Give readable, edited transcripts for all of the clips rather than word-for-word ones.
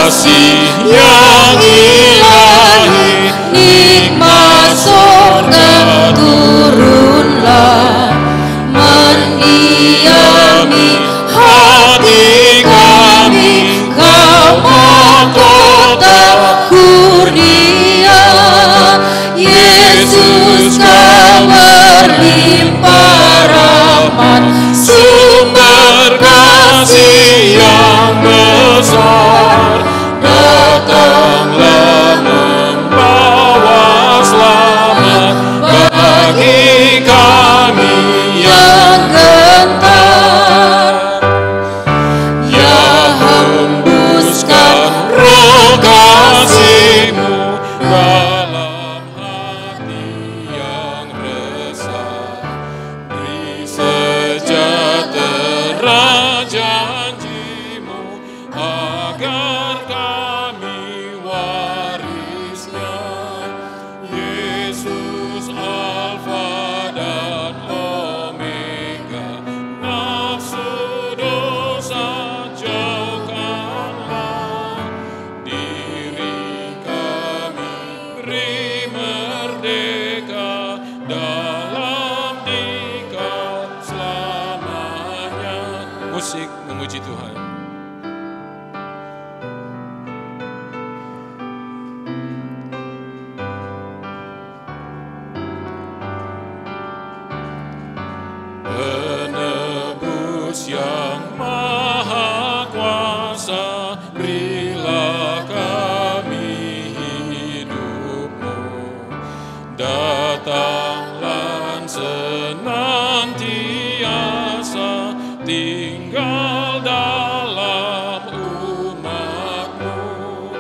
kasih yang ilahi, nikmat surga turunlah, mendiami hati kami, Kau mahkota kurnia. Yesus, Kau berlimpah rahmat, sumber kasih yang besar. Datanglah membawa selamat bagi kami yang gentar. Ya, hembuskan roh kasih-Mu dalam hati yang resah. Beri sejahtera janji-Mu agar kami warisnya. Yesus, Alfa dan Omega, nafsu dosa jauhkanlah. Diri kami beri merdeka dalam Dikau selamanya. Musik memuji Tuhan. Penebus yang maha kuasa, berilah kami hidup-Mu. Datanglah senantiasa tinggal dalam umat-Mu,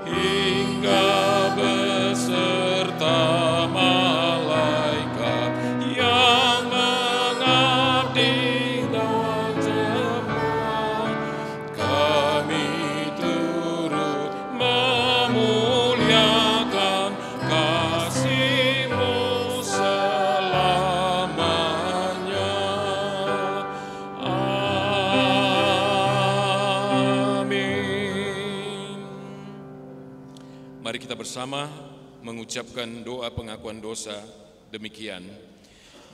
hingga beserta malaikat yang mengabdi dan jemaat. Kami turut memuliakan kasih-Mu selamanya. Amin. Mari kita bersama mengucapkan doa pengakuan dosa demikian.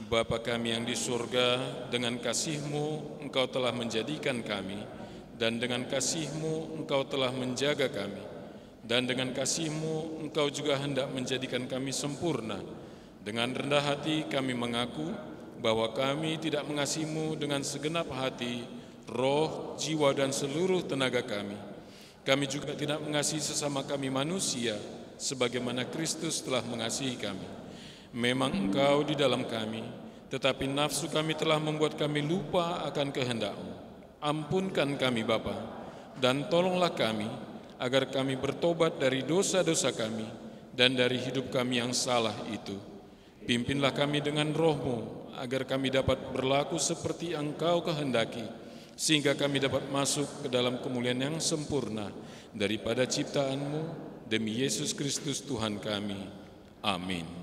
Bapa kami yang di surga, dengan kasih-Mu Engkau telah menjadikan kami, dan dengan kasih-Mu Engkau telah menjaga kami, dan dengan kasih-Mu Engkau juga hendak menjadikan kami sempurna. Dengan rendah hati kami mengaku bahwa kami tidak mengasihi-Mu dengan segenap hati, roh, jiwa, dan seluruh tenaga kami. Kami juga tidak mengasihi sesama kami manusia, sebagaimana Kristus telah mengasihi kami. Memang Engkau di dalam kami, tetapi nafsu kami telah membuat kami lupa akan kehendak-Mu. Ampunkan kami Bapa, dan tolonglah kami, agar kami bertobat dari dosa-dosa kami, dan dari hidup kami yang salah itu. Pimpinlah kami dengan roh-Mu, agar kami dapat berlaku seperti Engkau kehendaki, sehingga kami dapat masuk ke dalam kemuliaan yang sempurna daripada ciptaan-Mu, demi Yesus Kristus Tuhan kami. Amin.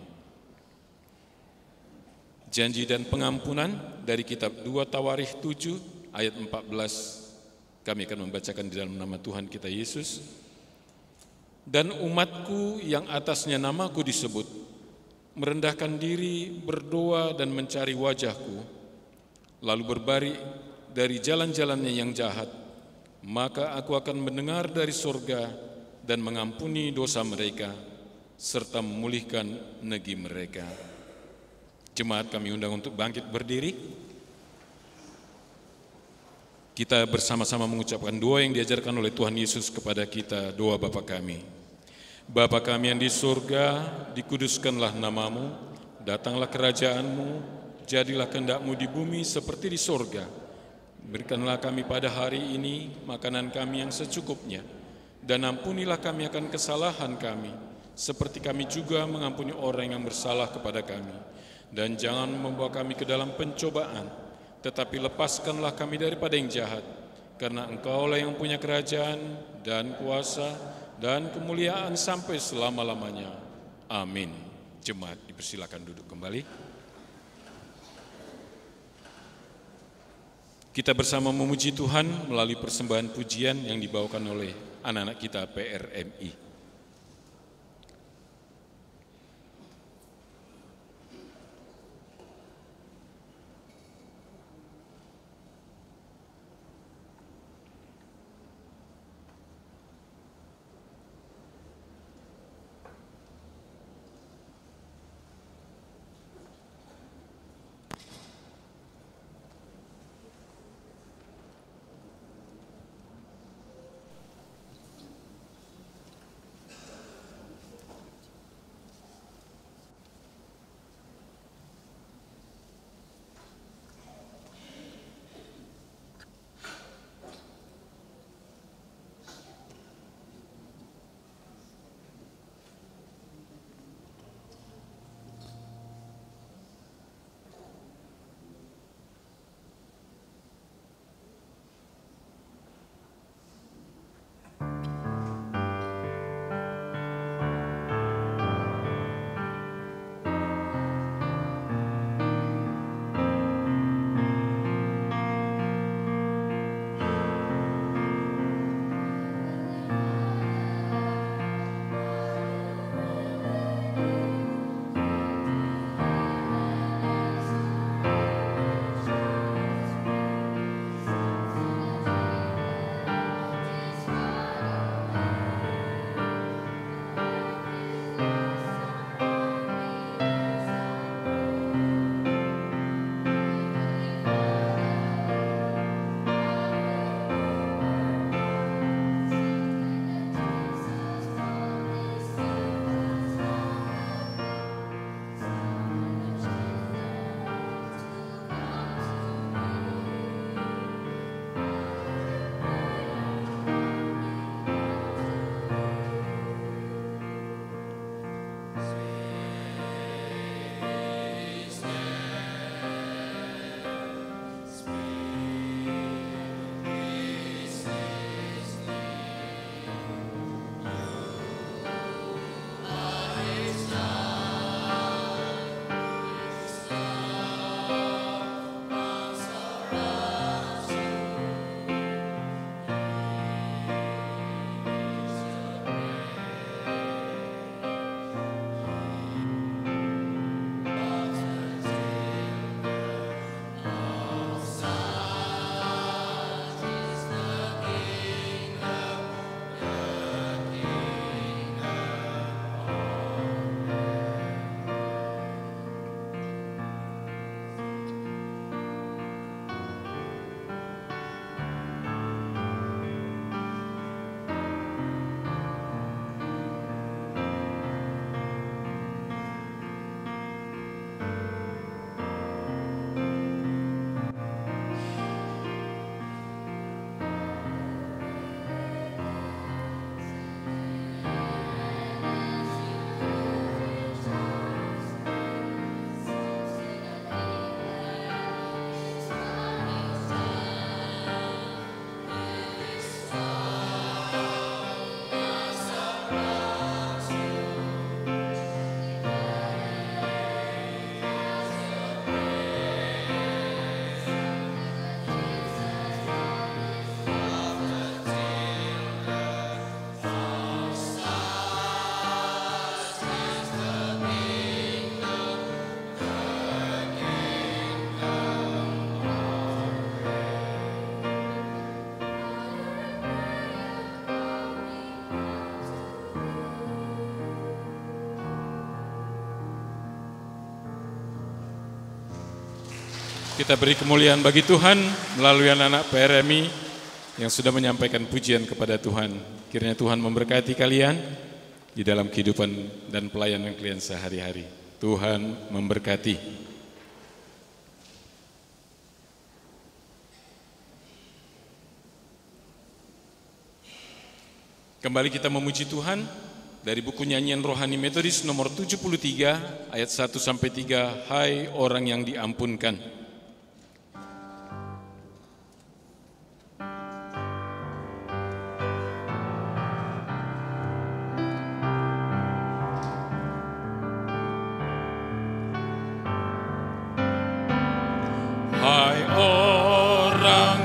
Janji dan pengampunan dari kitab 2 Tawarikh 7 ayat 14. Kami akan membacakan di dalam nama Tuhan kita Yesus. Dan umatku yang atasnya namaku disebut, merendahkan diri, berdoa dan mencari wajahku, lalu berbalik dari jalan-jalannya yang jahat, maka aku akan mendengar dari surga dan mengampuni dosa mereka, serta memulihkan negeri mereka. Jemaat kami undang untuk bangkit berdiri. Kita bersama-sama mengucapkan doa yang diajarkan oleh Tuhan Yesus kepada kita, doa Bapa kami. Bapa kami yang di surga, dikuduskanlah namamu, datanglah kerajaan-Mu, jadilah kehendak-Mu di bumi seperti di surga. Berikanlah kami pada hari ini makanan kami yang secukupnya, dan ampunilah kami akan kesalahan kami, seperti kami juga mengampuni orang yang bersalah kepada kami. Dan jangan membawa kami ke dalam pencobaan, tetapi lepaskanlah kami daripada yang jahat, karena Engkaulah yang punya kerajaan dan kuasa dan kemuliaan sampai selama-lamanya. Amin. Jemaat dipersilakan duduk kembali. Kita bersama memuji Tuhan melalui persembahan pujian yang dibawakan oleh anak-anak kita PRMI. Kita beri kemuliaan bagi Tuhan melalui anak-anak PRMI yang sudah menyampaikan pujian kepada Tuhan. Kiranya Tuhan memberkati kalian di dalam kehidupan dan pelayanan kalian sehari-hari. Tuhan memberkati. Kembali kita memuji Tuhan dari buku nyanyian rohani Metodis nomor 73 ayat 1 sampai 3, Hai orang yang diampunkan. Hai orang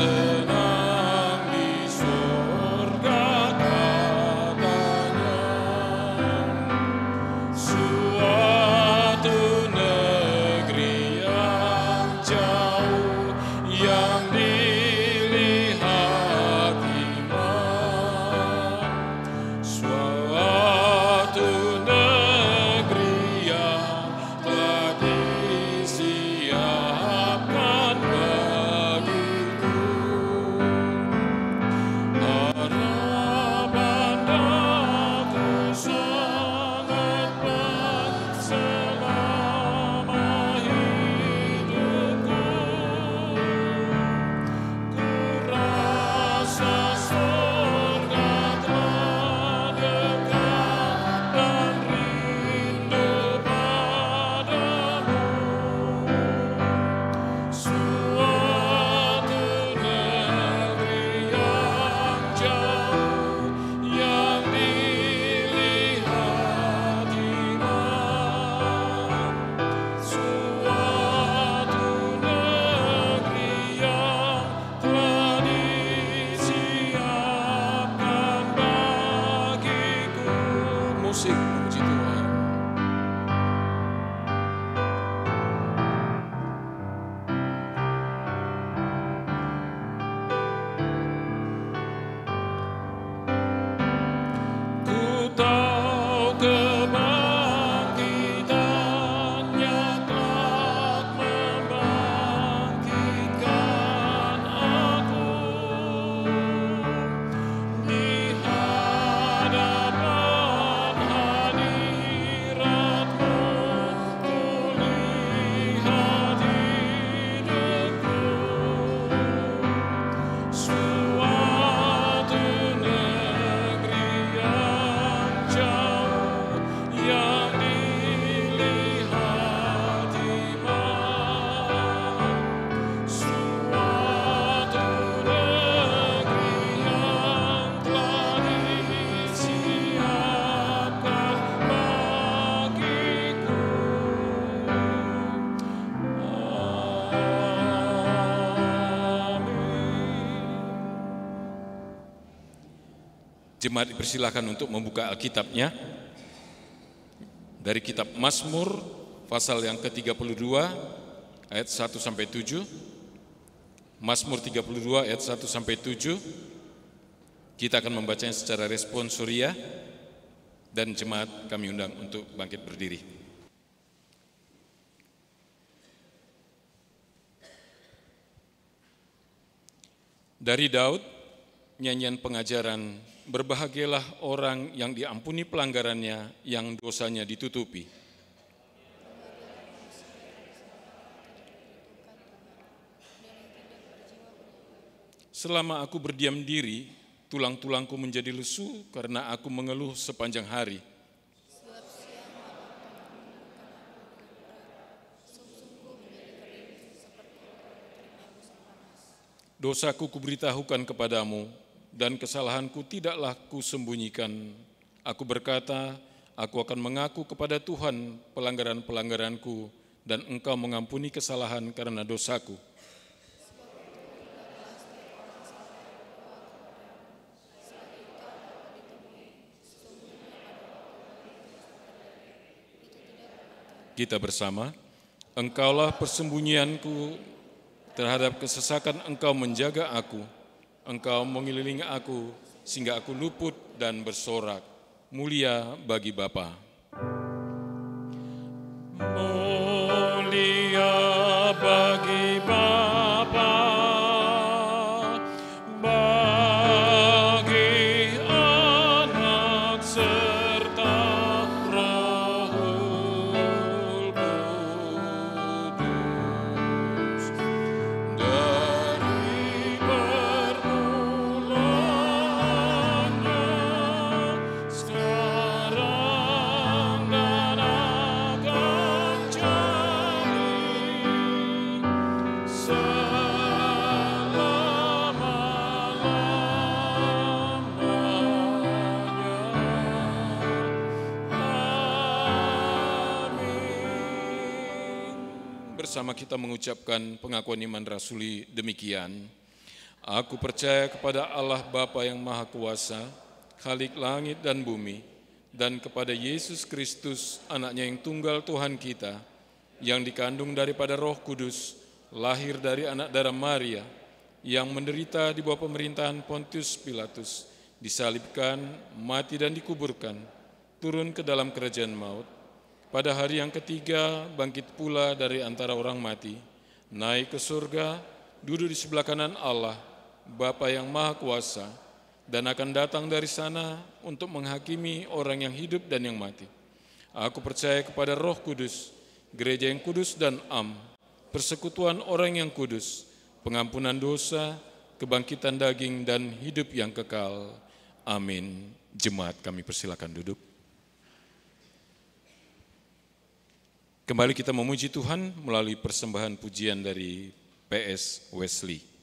senang di surga katanya, suatu negeri yang jauh yang dilihat iman, suatu negeri yang telah disiapkan bagiku. Harapan aku sangat baik selama hidupku. Ku rasa surga telah dekat dan rindu padamu. Suatu negeri yang jauh yang dilihat iman, suatu negeri yang telah disiapkan bagiku. Musik puji Tuhan. Ku tahu kebangkitannya telah membangkitkan aku. Di hadapan hadirat-Mu ku lihat hidupku. Suatu negeri yang jauh yang dilihat iman, suatu negeri yang telah disiapkan bagiku. Jemaat dipersilakan untuk membuka Alkitabnya dari kitab Mazmur pasal yang ke-32 ayat 1 sampai 7. Mazmur 32 ayat 1 sampai 7. Kita akan membacanya secara responsoria dan jemaat kami undang untuk bangkit berdiri. Dari Daud, nyanyian pengajaran, berbahagialah orang yang diampuni pelanggarannya, yang dosanya ditutupi. Selama aku berdiam diri, tulang-tulangku menjadi lesu karena aku mengeluh sepanjang hari. Dosaku kuberitahukan kepadamu, dan kesalahanku tidaklah kusembunyikan. Aku berkata, aku akan mengaku kepada Tuhan pelanggaran-pelanggaranku, dan Engkau mengampuni kesalahan karena dosaku. Kita bersama, Engkaulah persembunyianku terhadap kesesakan. Engkau menjaga aku, Engkau mengelilingi aku sehingga aku luput dan bersorak. Mulia bagi Bapa. Mulia bagi Bapa, bagi Anak serta Rohul Kudus. Dari permulaan sekarang dan akan jadi selama-lamanya. Amin. Bersama kita mengucapkan pengakuan iman rasuli demikian. Aku percaya kepada Allah Bapa yang Maha Kuasa, Khalik langit dan bumi, dan kepada Yesus Kristus, anaknya yang tunggal Tuhan kita, yang dikandung daripada Roh Kudus, lahir dari anak darah Maria, yang menderita di bawah pemerintahan Pontius Pilatus, disalibkan, mati dan dikuburkan, turun ke dalam kerajaan maut. Pada hari yang ketiga, bangkit pula dari antara orang mati, naik ke surga, duduk di sebelah kanan Allah, Bapa yang Maha Kuasa, dan akan datang dari sana untuk menghakimi orang yang hidup dan yang mati. Aku percaya kepada Roh Kudus, gereja yang kudus dan persekutuan orang yang kudus, pengampunan dosa, kebangkitan daging, dan hidup yang kekal. Amin. Jemaat, kami persilakan duduk. Kembali kita memuji Tuhan melalui persembahan pujian dari PS Wesley.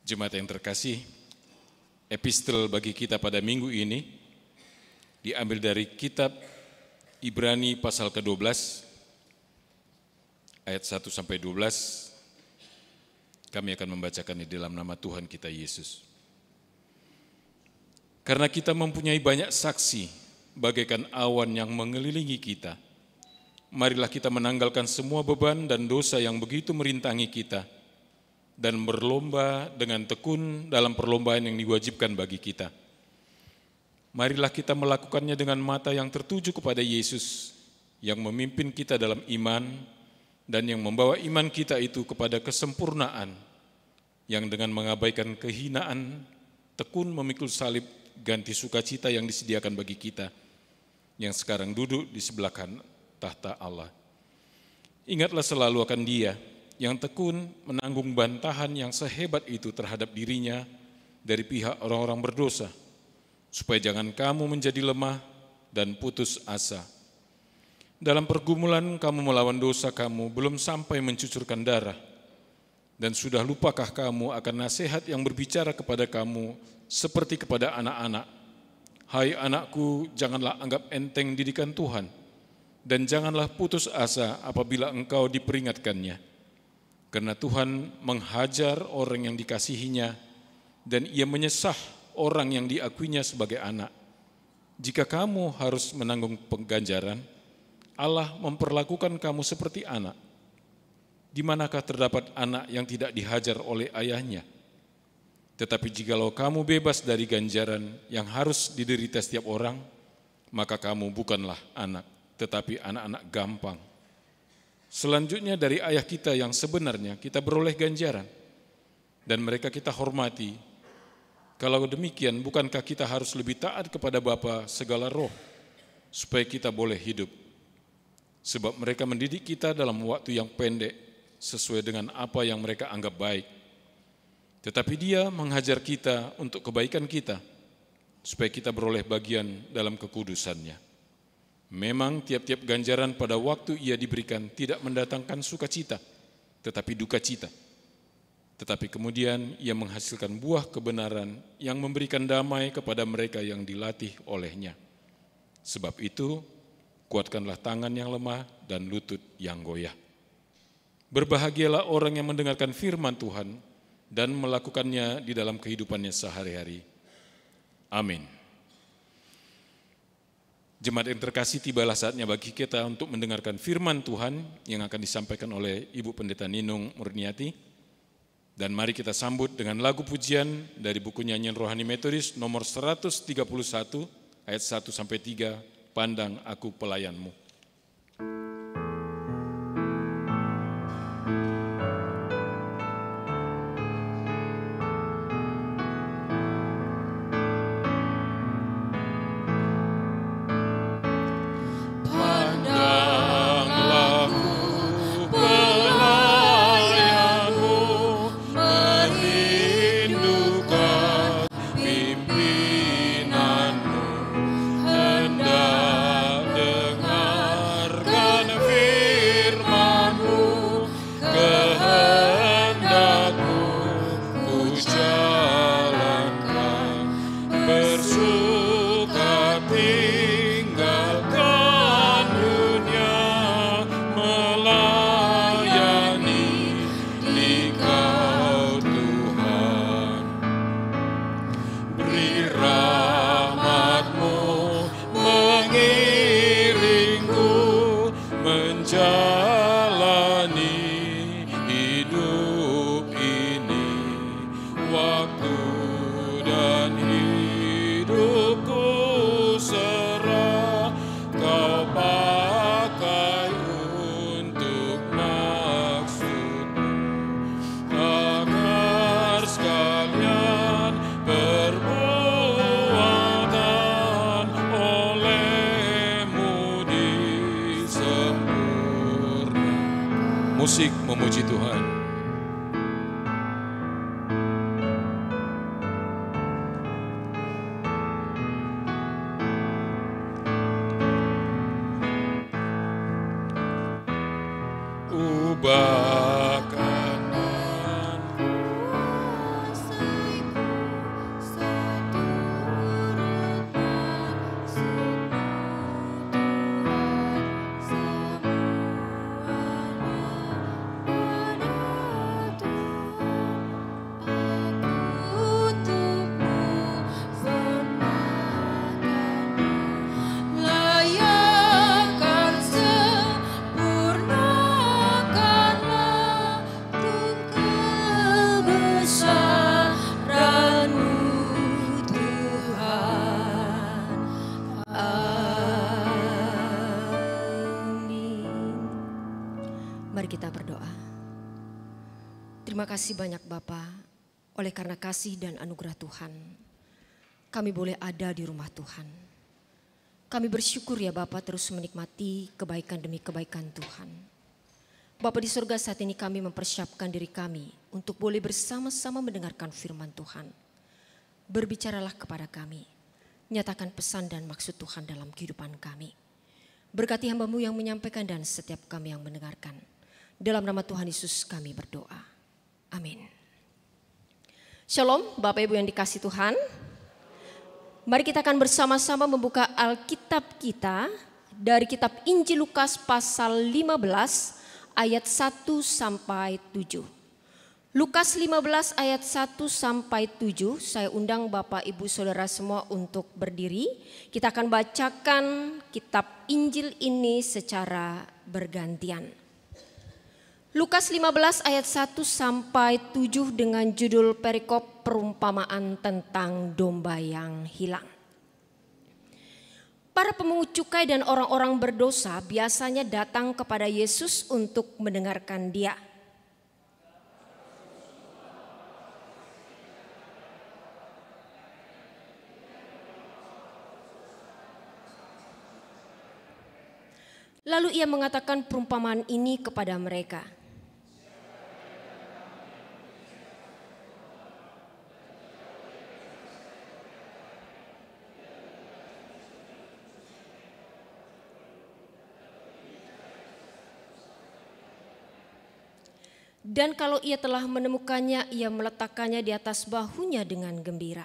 Jemaat yang terkasih, epistel bagi kita pada minggu ini diambil dari kitab Ibrani pasal ke-12 ayat 1-12. Kami akan membacakan di dalam nama Tuhan kita Yesus. Karena kita mempunyai banyak saksi bagaikan awan yang mengelilingi kita, marilah kita menanggalkan semua beban dan dosa yang begitu merintangi kita, dan berlomba dengan tekun dalam perlombaan yang diwajibkan bagi kita. Marilah kita melakukannya dengan mata yang tertuju kepada Yesus, yang memimpin kita dalam iman, dan yang membawa iman kita itu kepada kesempurnaan, yang dengan mengabaikan kehinaan, tekun memikul salib ganti sukacita yang disediakan bagi kita, yang sekarang duduk di sebelah kanan tahta Allah. Ingatlah selalu akan Dia yang tekun menanggung bantahan yang sehebat itu terhadap dirinya dari pihak orang-orang berdosa, supaya jangan kamu menjadi lemah dan putus asa. Dalam pergumulan kamu melawan dosa kamu belum sampai mencucurkan darah, dan sudah lupakah kamu akan nasihat yang berbicara kepada kamu seperti kepada anak-anak? Hai anakku, janganlah anggap enteng didikan Tuhan, dan janganlah putus asa apabila engkau diperingatkannya. Karena Tuhan menghajar orang yang dikasihinya, dan Ia menyesah orang yang diakuinya sebagai anak. Jika kamu harus menanggung pengganjaran, Allah memperlakukan kamu seperti anak. Di manakah terdapat anak yang tidak dihajar oleh ayahnya? Tetapi jikalau kamu bebas dari ganjaran yang harus diderita setiap orang, maka kamu bukanlah anak, tetapi anak-anak gampang. Selanjutnya dari ayah kita yang sebenarnya kita beroleh ganjaran, dan mereka kita hormati. Kalau demikian, bukankah kita harus lebih taat kepada Bapa segala roh, supaya kita boleh hidup? Sebab mereka mendidik kita dalam waktu yang pendek, sesuai dengan apa yang mereka anggap baik. Tetapi Dia menghajar kita untuk kebaikan kita, supaya kita beroleh bagian dalam kekudusannya. Memang tiap-tiap ganjaran pada waktu ia diberikan tidak mendatangkan sukacita, tetapi duka cita. Tetapi kemudian ia menghasilkan buah kebenaran yang memberikan damai kepada mereka yang dilatih olehnya. Sebab itu, kuatkanlah tangan yang lemah dan lutut yang goyah. Berbahagialah orang yang mendengarkan firman Tuhan dan melakukannya di dalam kehidupannya sehari-hari. Amin. Jemaat yang terkasih, tibalah saatnya bagi kita untuk mendengarkan firman Tuhan yang akan disampaikan oleh Ibu Pendeta Ninung Murniati. Dan mari kita sambut dengan lagu pujian dari buku nyanyian rohani Metodis nomor 131 ayat 1-3, Pandang Aku Pelayanmu. Musik memuji Tuhan. Ubah kanan Terima kasih banyak Bapa, oleh karena kasih dan anugerah Tuhan, kami boleh ada di rumah Tuhan. Kami bersyukur ya Bapa terus menikmati kebaikan demi kebaikan Tuhan. Bapa di surga, saat ini kami mempersiapkan diri kami untuk boleh bersama-sama mendengarkan firman Tuhan. Berbicaralah kepada kami, nyatakan pesan dan maksud Tuhan dalam kehidupan kami. Berkati hamba-Mu yang menyampaikan dan setiap kami yang mendengarkan. Dalam nama Tuhan Yesus kami berdoa. Amin. Shalom Bapak Ibu yang dikasih Tuhan. Mari kita akan bersama-sama membuka Alkitab kita dari kitab Injil Lukas pasal 15 ayat 1 sampai 7. Lukas 15 ayat 1 sampai 7, saya undang Bapak Ibu Saudara semua untuk berdiri. Kita akan bacakan kitab Injil ini secara bergantian. Lukas 15 ayat 1 sampai 7 dengan judul perikop perumpamaan tentang domba yang hilang. Para pemungut cukai dan orang-orang berdosa biasanya datang kepada Yesus untuk mendengarkan Dia. Lalu Ia mengatakan perumpamaan ini kepada mereka. Dan kalau ia telah menemukannya, ia meletakkannya di atas bahunya dengan gembira.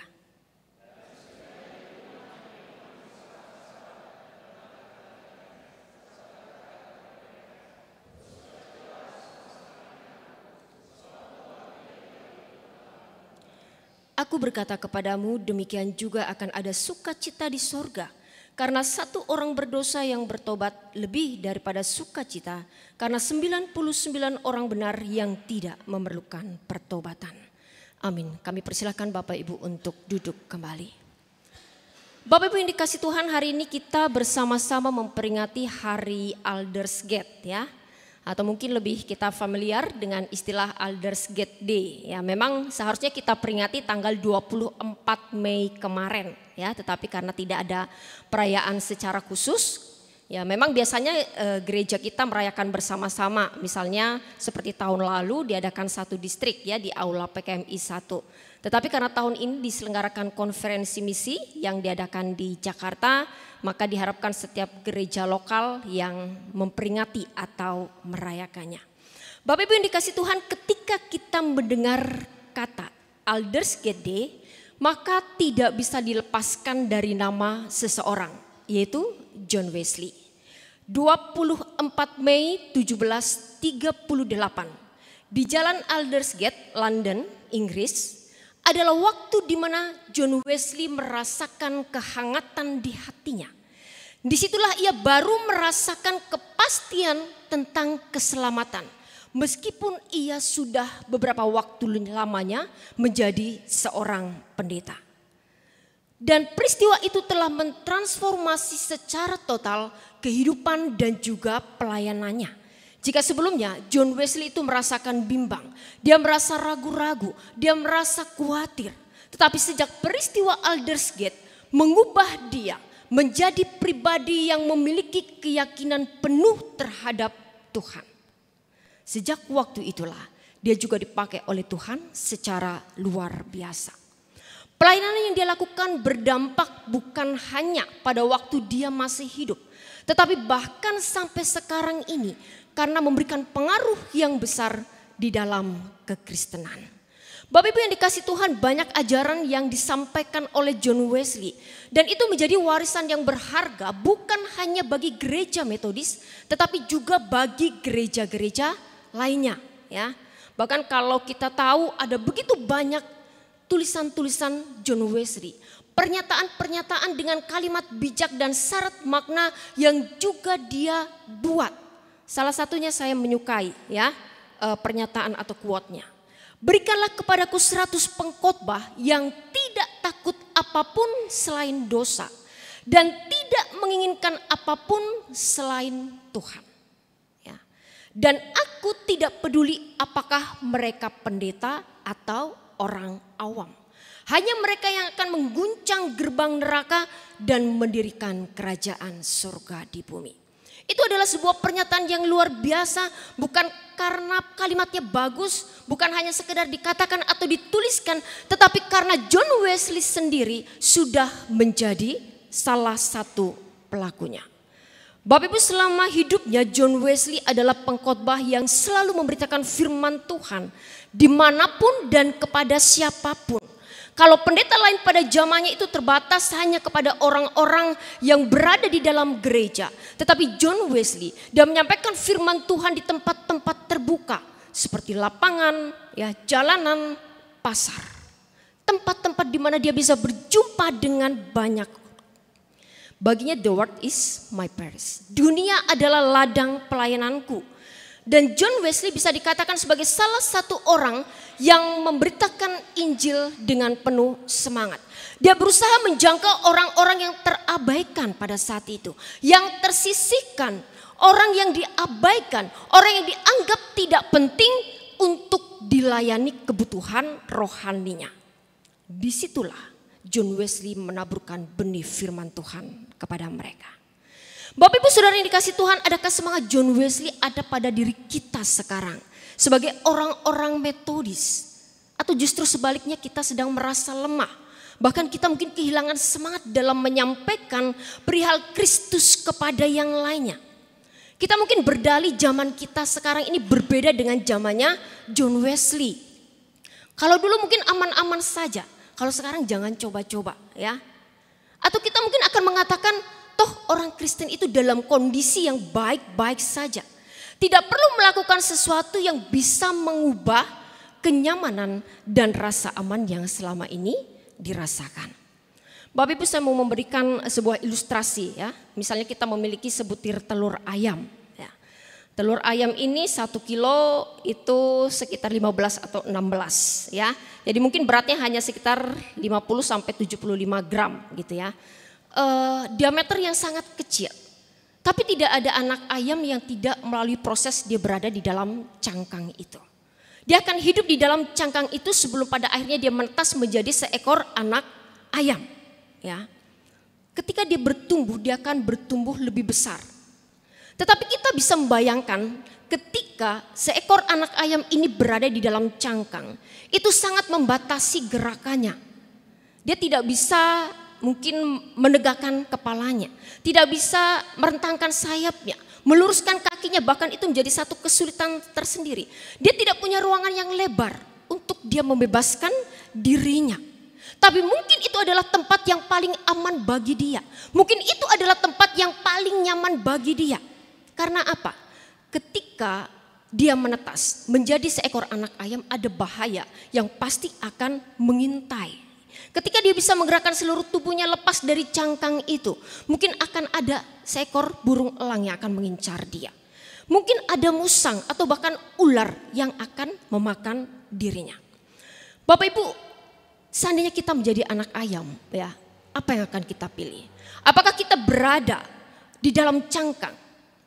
Aku berkata kepadamu, demikian juga akan ada sukacita di sorga, karena satu orang berdosa yang bertobat lebih daripada sukacita, karena 99 orang benar yang tidak memerlukan pertobatan. Amin. Kami persilakan Bapak Ibu untuk duduk kembali. Bapak Ibu yang dikasih Tuhan, hari ini kita bersama-sama memperingati Hari Aldersgate ya. Atau mungkin lebih kita familiar dengan istilah Aldersgate Day. Ya, memang seharusnya kita peringati tanggal 24 Mei kemarin ya, tetapi karena tidak ada perayaan secara khusus, ya memang biasanya gereja kita merayakan bersama-sama. Misalnya seperti tahun lalu diadakan satu distrik ya di Aula PKMI 1. Tetapi karena tahun ini diselenggarakan konferensi misi yang diadakan di Jakarta, maka diharapkan setiap gereja lokal yang memperingati atau merayakannya. Bapak Ibu yang dikasih Tuhan, ketika kita mendengar kata Aldersgate Day, maka tidak bisa dilepaskan dari nama seseorang, yaitu John Wesley. 24 Mei 1738 di Jalan Aldersgate, London, Inggris, adalah waktu di mana John Wesley merasakan kehangatan di hatinya. Disitulah ia baru merasakan kepastian tentang keselamatan. Meskipun ia sudah beberapa waktu lamanya menjadi seorang pendeta. Dan peristiwa itu telah mentransformasi secara total kehidupan dan juga pelayanannya. Jika sebelumnya John Wesley itu merasakan bimbang, dia merasa ragu-ragu, dia merasa khawatir. Tetapi sejak peristiwa Aldersgate mengubah dia menjadi pribadi yang memiliki keyakinan penuh terhadap Tuhan. Sejak waktu itulah dia juga dipakai oleh Tuhan secara luar biasa. Pelayanan yang dia lakukan berdampak bukan hanya pada waktu dia masih hidup, tetapi bahkan sampai sekarang ini karena memberikan pengaruh yang besar di dalam kekristenan. Bapak Ibu yang dikasih Tuhan, banyak ajaran yang disampaikan oleh John Wesley. Dan itu menjadi warisan yang berharga bukan hanya bagi gereja Metodis, tetapi juga bagi gereja-gereja lainnya. Ya. Bahkan kalau kita tahu ada begitu banyak tulisan-tulisan John Wesley. Pernyataan-pernyataan dengan kalimat bijak dan syarat makna yang juga dia buat. Salah satunya saya menyukai ya pernyataan atau quote-nya. Berikanlah kepadaku 100 pengkhotbah yang tidak takut apapun selain dosa dan tidak menginginkan apapun selain Tuhan. Ya. Dan aku tidak peduli apakah mereka pendeta atau orang awam. Hanya mereka yang akan mengguncang gerbang neraka dan mendirikan kerajaan surga di bumi. Itu adalah sebuah pernyataan yang luar biasa, bukan karena kalimatnya bagus, bukan hanya sekedar dikatakan atau dituliskan, tetapi karena John Wesley sendiri sudah menjadi salah satu pelakunya. Bapak Ibu, selama hidupnya John Wesley adalah pengkhotbah yang selalu memberitakan firman Tuhan dimanapun dan kepada siapapun. Kalau pendeta lain pada zamannya itu terbatas hanya kepada orang-orang yang berada di dalam gereja. Tetapi John Wesley dia menyampaikan firman Tuhan di tempat-tempat terbuka. Seperti lapangan, ya, jalanan, pasar. Tempat-tempat di mana dia bisa berjumpa dengan banyak. Baginya the world is my parish. Dunia adalah ladang pelayananku. Dan John Wesley bisa dikatakan sebagai salah satu orang yang memberitakan Injil dengan penuh semangat. Dia berusaha menjangkau orang-orang yang terabaikan pada saat itu. Yang tersisihkan, orang yang diabaikan, orang yang dianggap tidak penting untuk dilayani kebutuhan rohaninya. Disitulah John Wesley menaburkan benih firman Tuhan kepada mereka. Bapak Ibu Saudara yang dikasih Tuhan, adakah semangat John Wesley ada pada diri kita sekarang sebagai orang-orang metodis? Atau justru sebaliknya kita sedang merasa lemah. Bahkan kita mungkin kehilangan semangat dalam menyampaikan perihal Kristus kepada yang lainnya. Kita mungkin berdalih zaman kita sekarang ini berbeda dengan zamannya John Wesley. Kalau dulu mungkin aman-aman saja, kalau sekarang jangan coba-coba ya. Atau kita mungkin akan mengatakan, toh orang Kristen itu dalam kondisi yang baik-baik saja. Tidak perlu melakukan sesuatu yang bisa mengubah kenyamanan dan rasa aman yang selama ini dirasakan. Bapak Ibu, saya mau memberikan sebuah ilustrasi ya. Misalnya kita memiliki sebutir telur ayam. Ya. Telur ayam ini 1 kilo itu sekitar 15 atau 16 ya. Jadi mungkin beratnya hanya sekitar 50 sampai 75 gram gitu ya. Diameter yang sangat kecil. Tapi tidak ada anak ayam yang tidak melalui proses dia berada di dalam cangkang itu. Dia akan hidup di dalam cangkang itu sebelum pada akhirnya dia menetas menjadi seekor anak ayam. Ya. Ketika dia bertumbuh, dia akan bertumbuh lebih besar. Tetapi kita bisa membayangkan ketika seekor anak ayam ini berada di dalam cangkang, itu sangat membatasi gerakannya. Dia tidak bisa mungkin menegakkan kepalanya, tidak bisa merentangkan sayapnya, meluruskan kakinya, bahkan itu menjadi satu kesulitan tersendiri. Dia tidak punya ruangan yang lebar untuk dia membebaskan dirinya. Tapi mungkin itu adalah tempat yang paling aman bagi dia. Mungkin itu adalah tempat yang paling nyaman bagi dia. Karena apa? Ketika dia menetas menjadi seekor anak ayam, ada bahaya yang pasti akan mengintai. Ketika dia bisa menggerakkan seluruh tubuhnya lepas dari cangkang itu, mungkin akan ada seekor burung elang yang akan mengincar dia. Mungkin ada musang atau bahkan ular yang akan memakan dirinya. Bapak Ibu, seandainya kita menjadi anak ayam, ya, apa yang akan kita pilih? Apakah kita berada di dalam cangkang,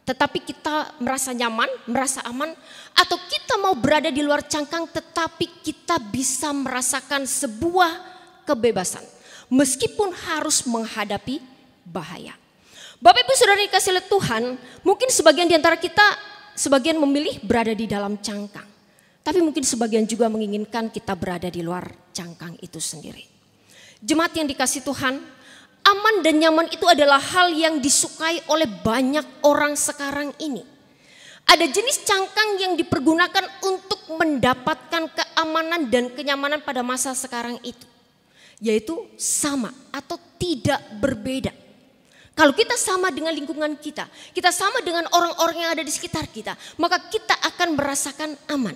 tetapi kita merasa nyaman, merasa aman, atau kita mau berada di luar cangkang, tetapi kita bisa merasakan sebuah kebebasan, meskipun harus menghadapi bahaya. Bapak Ibu Saudara yang dikasihi oleh Tuhan, mungkin sebagian di antara kita, sebagian memilih berada di dalam cangkang. Tapi mungkin sebagian juga menginginkan kita berada di luar cangkang itu sendiri. Jemaat yang dikasihi Tuhan, aman dan nyaman itu adalah hal yang disukai oleh banyak orang sekarang ini. Ada jenis cangkang yang dipergunakan untuk mendapatkan keamanan dan kenyamanan pada masa sekarang itu. Yaitu sama atau tidak berbeda. Kalau kita sama dengan lingkungan kita, kita sama dengan orang-orang yang ada di sekitar kita, maka kita akan merasakan aman.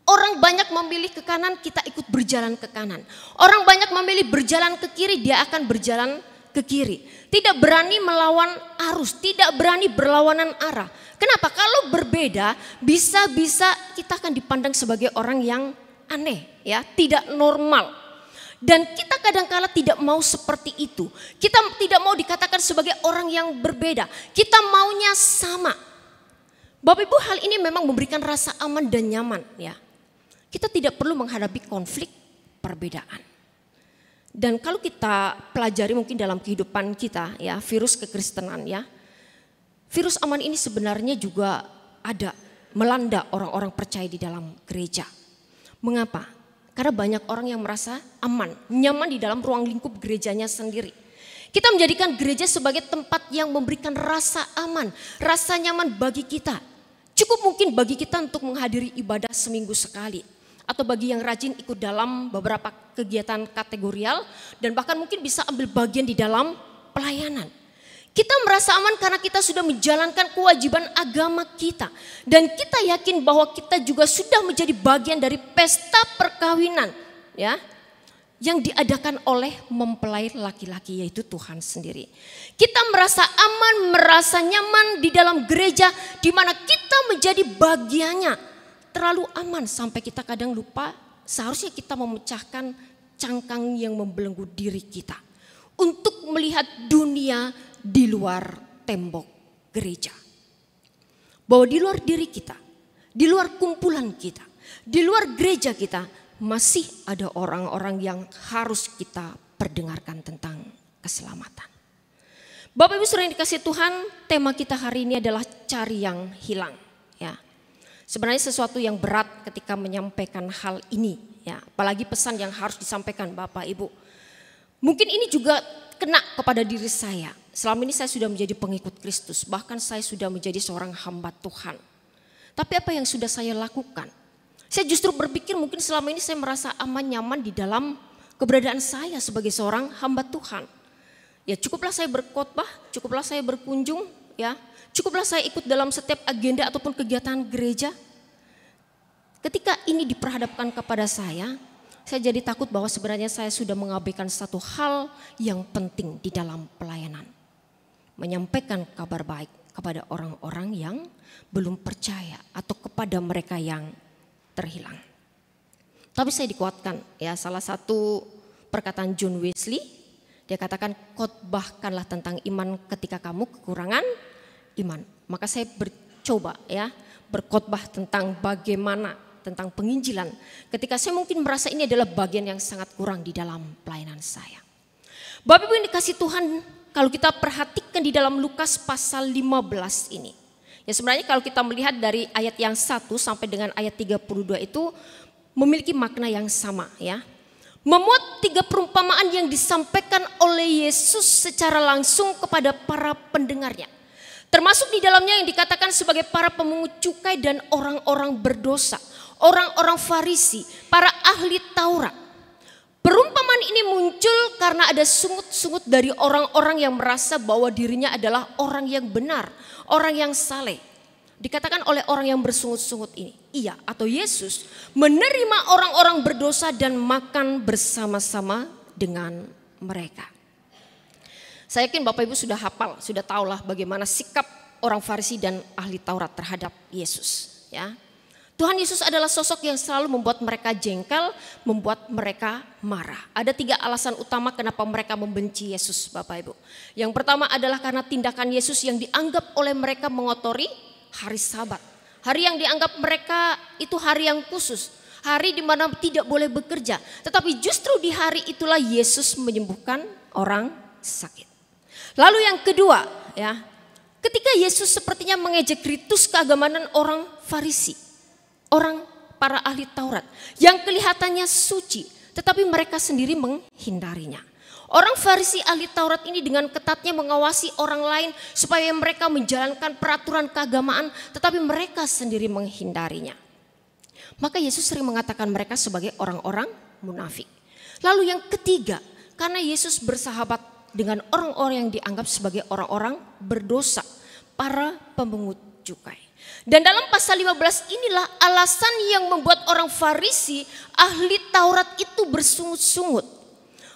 Orang banyak memilih ke kanan, kita ikut berjalan ke kanan. Orang banyak memilih berjalan ke kiri, dia akan berjalan ke kiri. Tidak berani melawan arus, tidak berani berlawanan arah. Kenapa? Kalau berbeda, bisa-bisa kita akan dipandang sebagai orang yang aneh, ya, tidak normal. Dan kita kadang-kala tidak mau seperti itu. Kita tidak mau dikatakan sebagai orang yang berbeda. Kita maunya sama. Bapak Ibu, hal ini memang memberikan rasa aman dan nyaman ya. Kita tidak perlu menghadapi konflik perbedaan. Dan kalau kita pelajari mungkin dalam kehidupan kita ya, virus kekristenan ya. Virus aman ini sebenarnya juga ada melanda orang-orang percaya di dalam gereja. Mengapa? Karena banyak orang yang merasa aman, nyaman di dalam ruang lingkup gerejanya sendiri. Kita menjadikan gereja sebagai tempat yang memberikan rasa aman, rasa nyaman bagi kita. Cukup mungkin bagi kita untuk menghadiri ibadah seminggu sekali. Atau bagi yang rajin ikut dalam beberapa kegiatan kategorial dan bahkan mungkin bisa ambil bagian di dalam pelayanan. Kita merasa aman karena kita sudah menjalankan kewajiban agama kita. Dan kita yakin bahwa kita juga sudah menjadi bagian dari pesta perkawinan ya, yang diadakan oleh mempelai laki-laki, yaitu Tuhan sendiri. Kita merasa aman, merasa nyaman di dalam gereja di mana kita menjadi bagiannya. Terlalu aman sampai kita kadang lupa seharusnya kita memecahkan cangkang yang membelenggu diri kita untuk melihat dunia di luar tembok gereja. Bahwa di luar diri kita, di luar kumpulan kita, di luar gereja kita masih ada orang-orang yang harus kita perdengarkan tentang keselamatan. Bapak Ibu saudara yang dikasihi Tuhan, tema kita hari ini adalah cari yang hilang ya. Sebenarnya sesuatu yang berat ketika menyampaikan hal ini ya, apalagi pesan yang harus disampaikan Bapak Ibu. Mungkin ini juga kena kepada diri saya. Selama ini saya sudah menjadi pengikut Kristus, bahkan saya sudah menjadi seorang hamba Tuhan. Tapi apa yang sudah saya lakukan? Saya justru berpikir mungkin selama ini saya merasa aman nyaman di dalam keberadaan saya sebagai seorang hamba Tuhan. Ya cukuplah saya berkhotbah, cukuplah saya berkunjung, ya cukuplah saya ikut dalam setiap agenda ataupun kegiatan gereja. Ketika ini diperhadapkan kepada saya jadi takut bahwa sebenarnya saya sudah mengabaikan satu hal yang penting di dalam pelayanan. Menyampaikan kabar baik kepada orang-orang yang belum percaya atau kepada mereka yang terhilang. Tapi saya dikuatkan ya, salah satu perkataan John Wesley, dia katakan khotbahkanlah tentang iman ketika kamu kekurangan iman. Maka saya bercoba ya berkhotbah tentang bagaimana tentang penginjilan ketika saya mungkin merasa ini adalah bagian yang sangat kurang di dalam pelayanan saya. Bapak Ibu yang dikasihi Tuhan, kalau kita perhatikan di dalam Lukas pasal 15 ini. Ya sebenarnya kalau kita melihat dari ayat yang 1 sampai dengan ayat 32 itu memiliki makna yang sama ya. Memuat 3 perumpamaan yang disampaikan oleh Yesus secara langsung kepada para pendengarnya. Termasuk di dalamnya yang dikatakan sebagai para pemungut cukai dan orang-orang berdosa. Orang-orang Farisi, para ahli Taurat. Perumpamaan ini muncul karena ada sungut-sungut dari orang-orang yang merasa bahwa dirinya adalah orang yang benar, orang yang saleh. Dikatakan oleh orang yang bersungut-sungut ini, ia atau Yesus menerima orang-orang berdosa dan makan bersama-sama dengan mereka. Saya yakin Bapak Ibu sudah hafal, sudah tahulah bagaimana sikap orang Farisi dan ahli Taurat terhadap Yesus. Ya, Tuhan Yesus adalah sosok yang selalu membuat mereka jengkel, membuat mereka marah. Ada 3 alasan utama kenapa mereka membenci Yesus, Bapak Ibu. Yang pertama adalah karena tindakan Yesus yang dianggap oleh mereka mengotori hari Sabat. Hari yang dianggap mereka itu hari yang khusus, hari di mana tidak boleh bekerja. Tetapi justru di hari itulah Yesus menyembuhkan orang sakit. Lalu yang kedua, ya, ketika Yesus sepertinya mengejek ritus keagamaan orang Farisi, orang para ahli Taurat yang kelihatannya suci, tetapi mereka sendiri menghindarinya. Orang Farisi ahli Taurat ini dengan ketatnya mengawasi orang lain supaya mereka menjalankan peraturan keagamaan, tetapi mereka sendiri menghindarinya. Maka Yesus sering mengatakan mereka sebagai orang-orang munafik. Lalu yang ketiga, karena Yesus bersahabat dengan orang-orang yang dianggap sebagai orang-orang berdosa, para pemungut cukai. Dan dalam pasal 15 inilah alasan yang membuat orang Farisi ahli Taurat itu bersungut-sungut.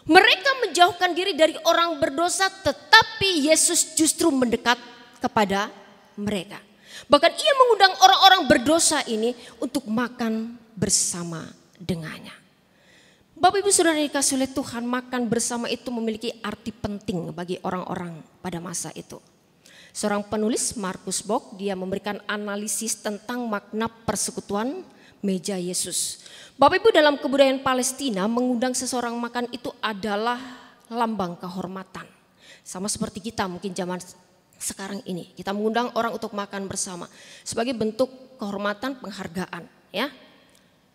Mereka menjauhkan diri dari orang berdosa, tetapi Yesus justru mendekat kepada mereka. Bahkan ia mengundang orang-orang berdosa ini untuk makan bersama dengannya. Bapak Ibu Saudara yang dikasihi oleh Tuhan, makan bersama itu memiliki arti penting bagi orang-orang pada masa itu. Seorang penulis, Markus Bock, dia memberikan analisis tentang makna persekutuan meja Yesus. Bapak Ibu, dalam kebudayaan Palestina mengundang seseorang makan itu adalah lambang kehormatan. Sama seperti kita mungkin zaman sekarang ini. Kita mengundang orang untuk makan bersama sebagai bentuk kehormatan, penghargaan, ya.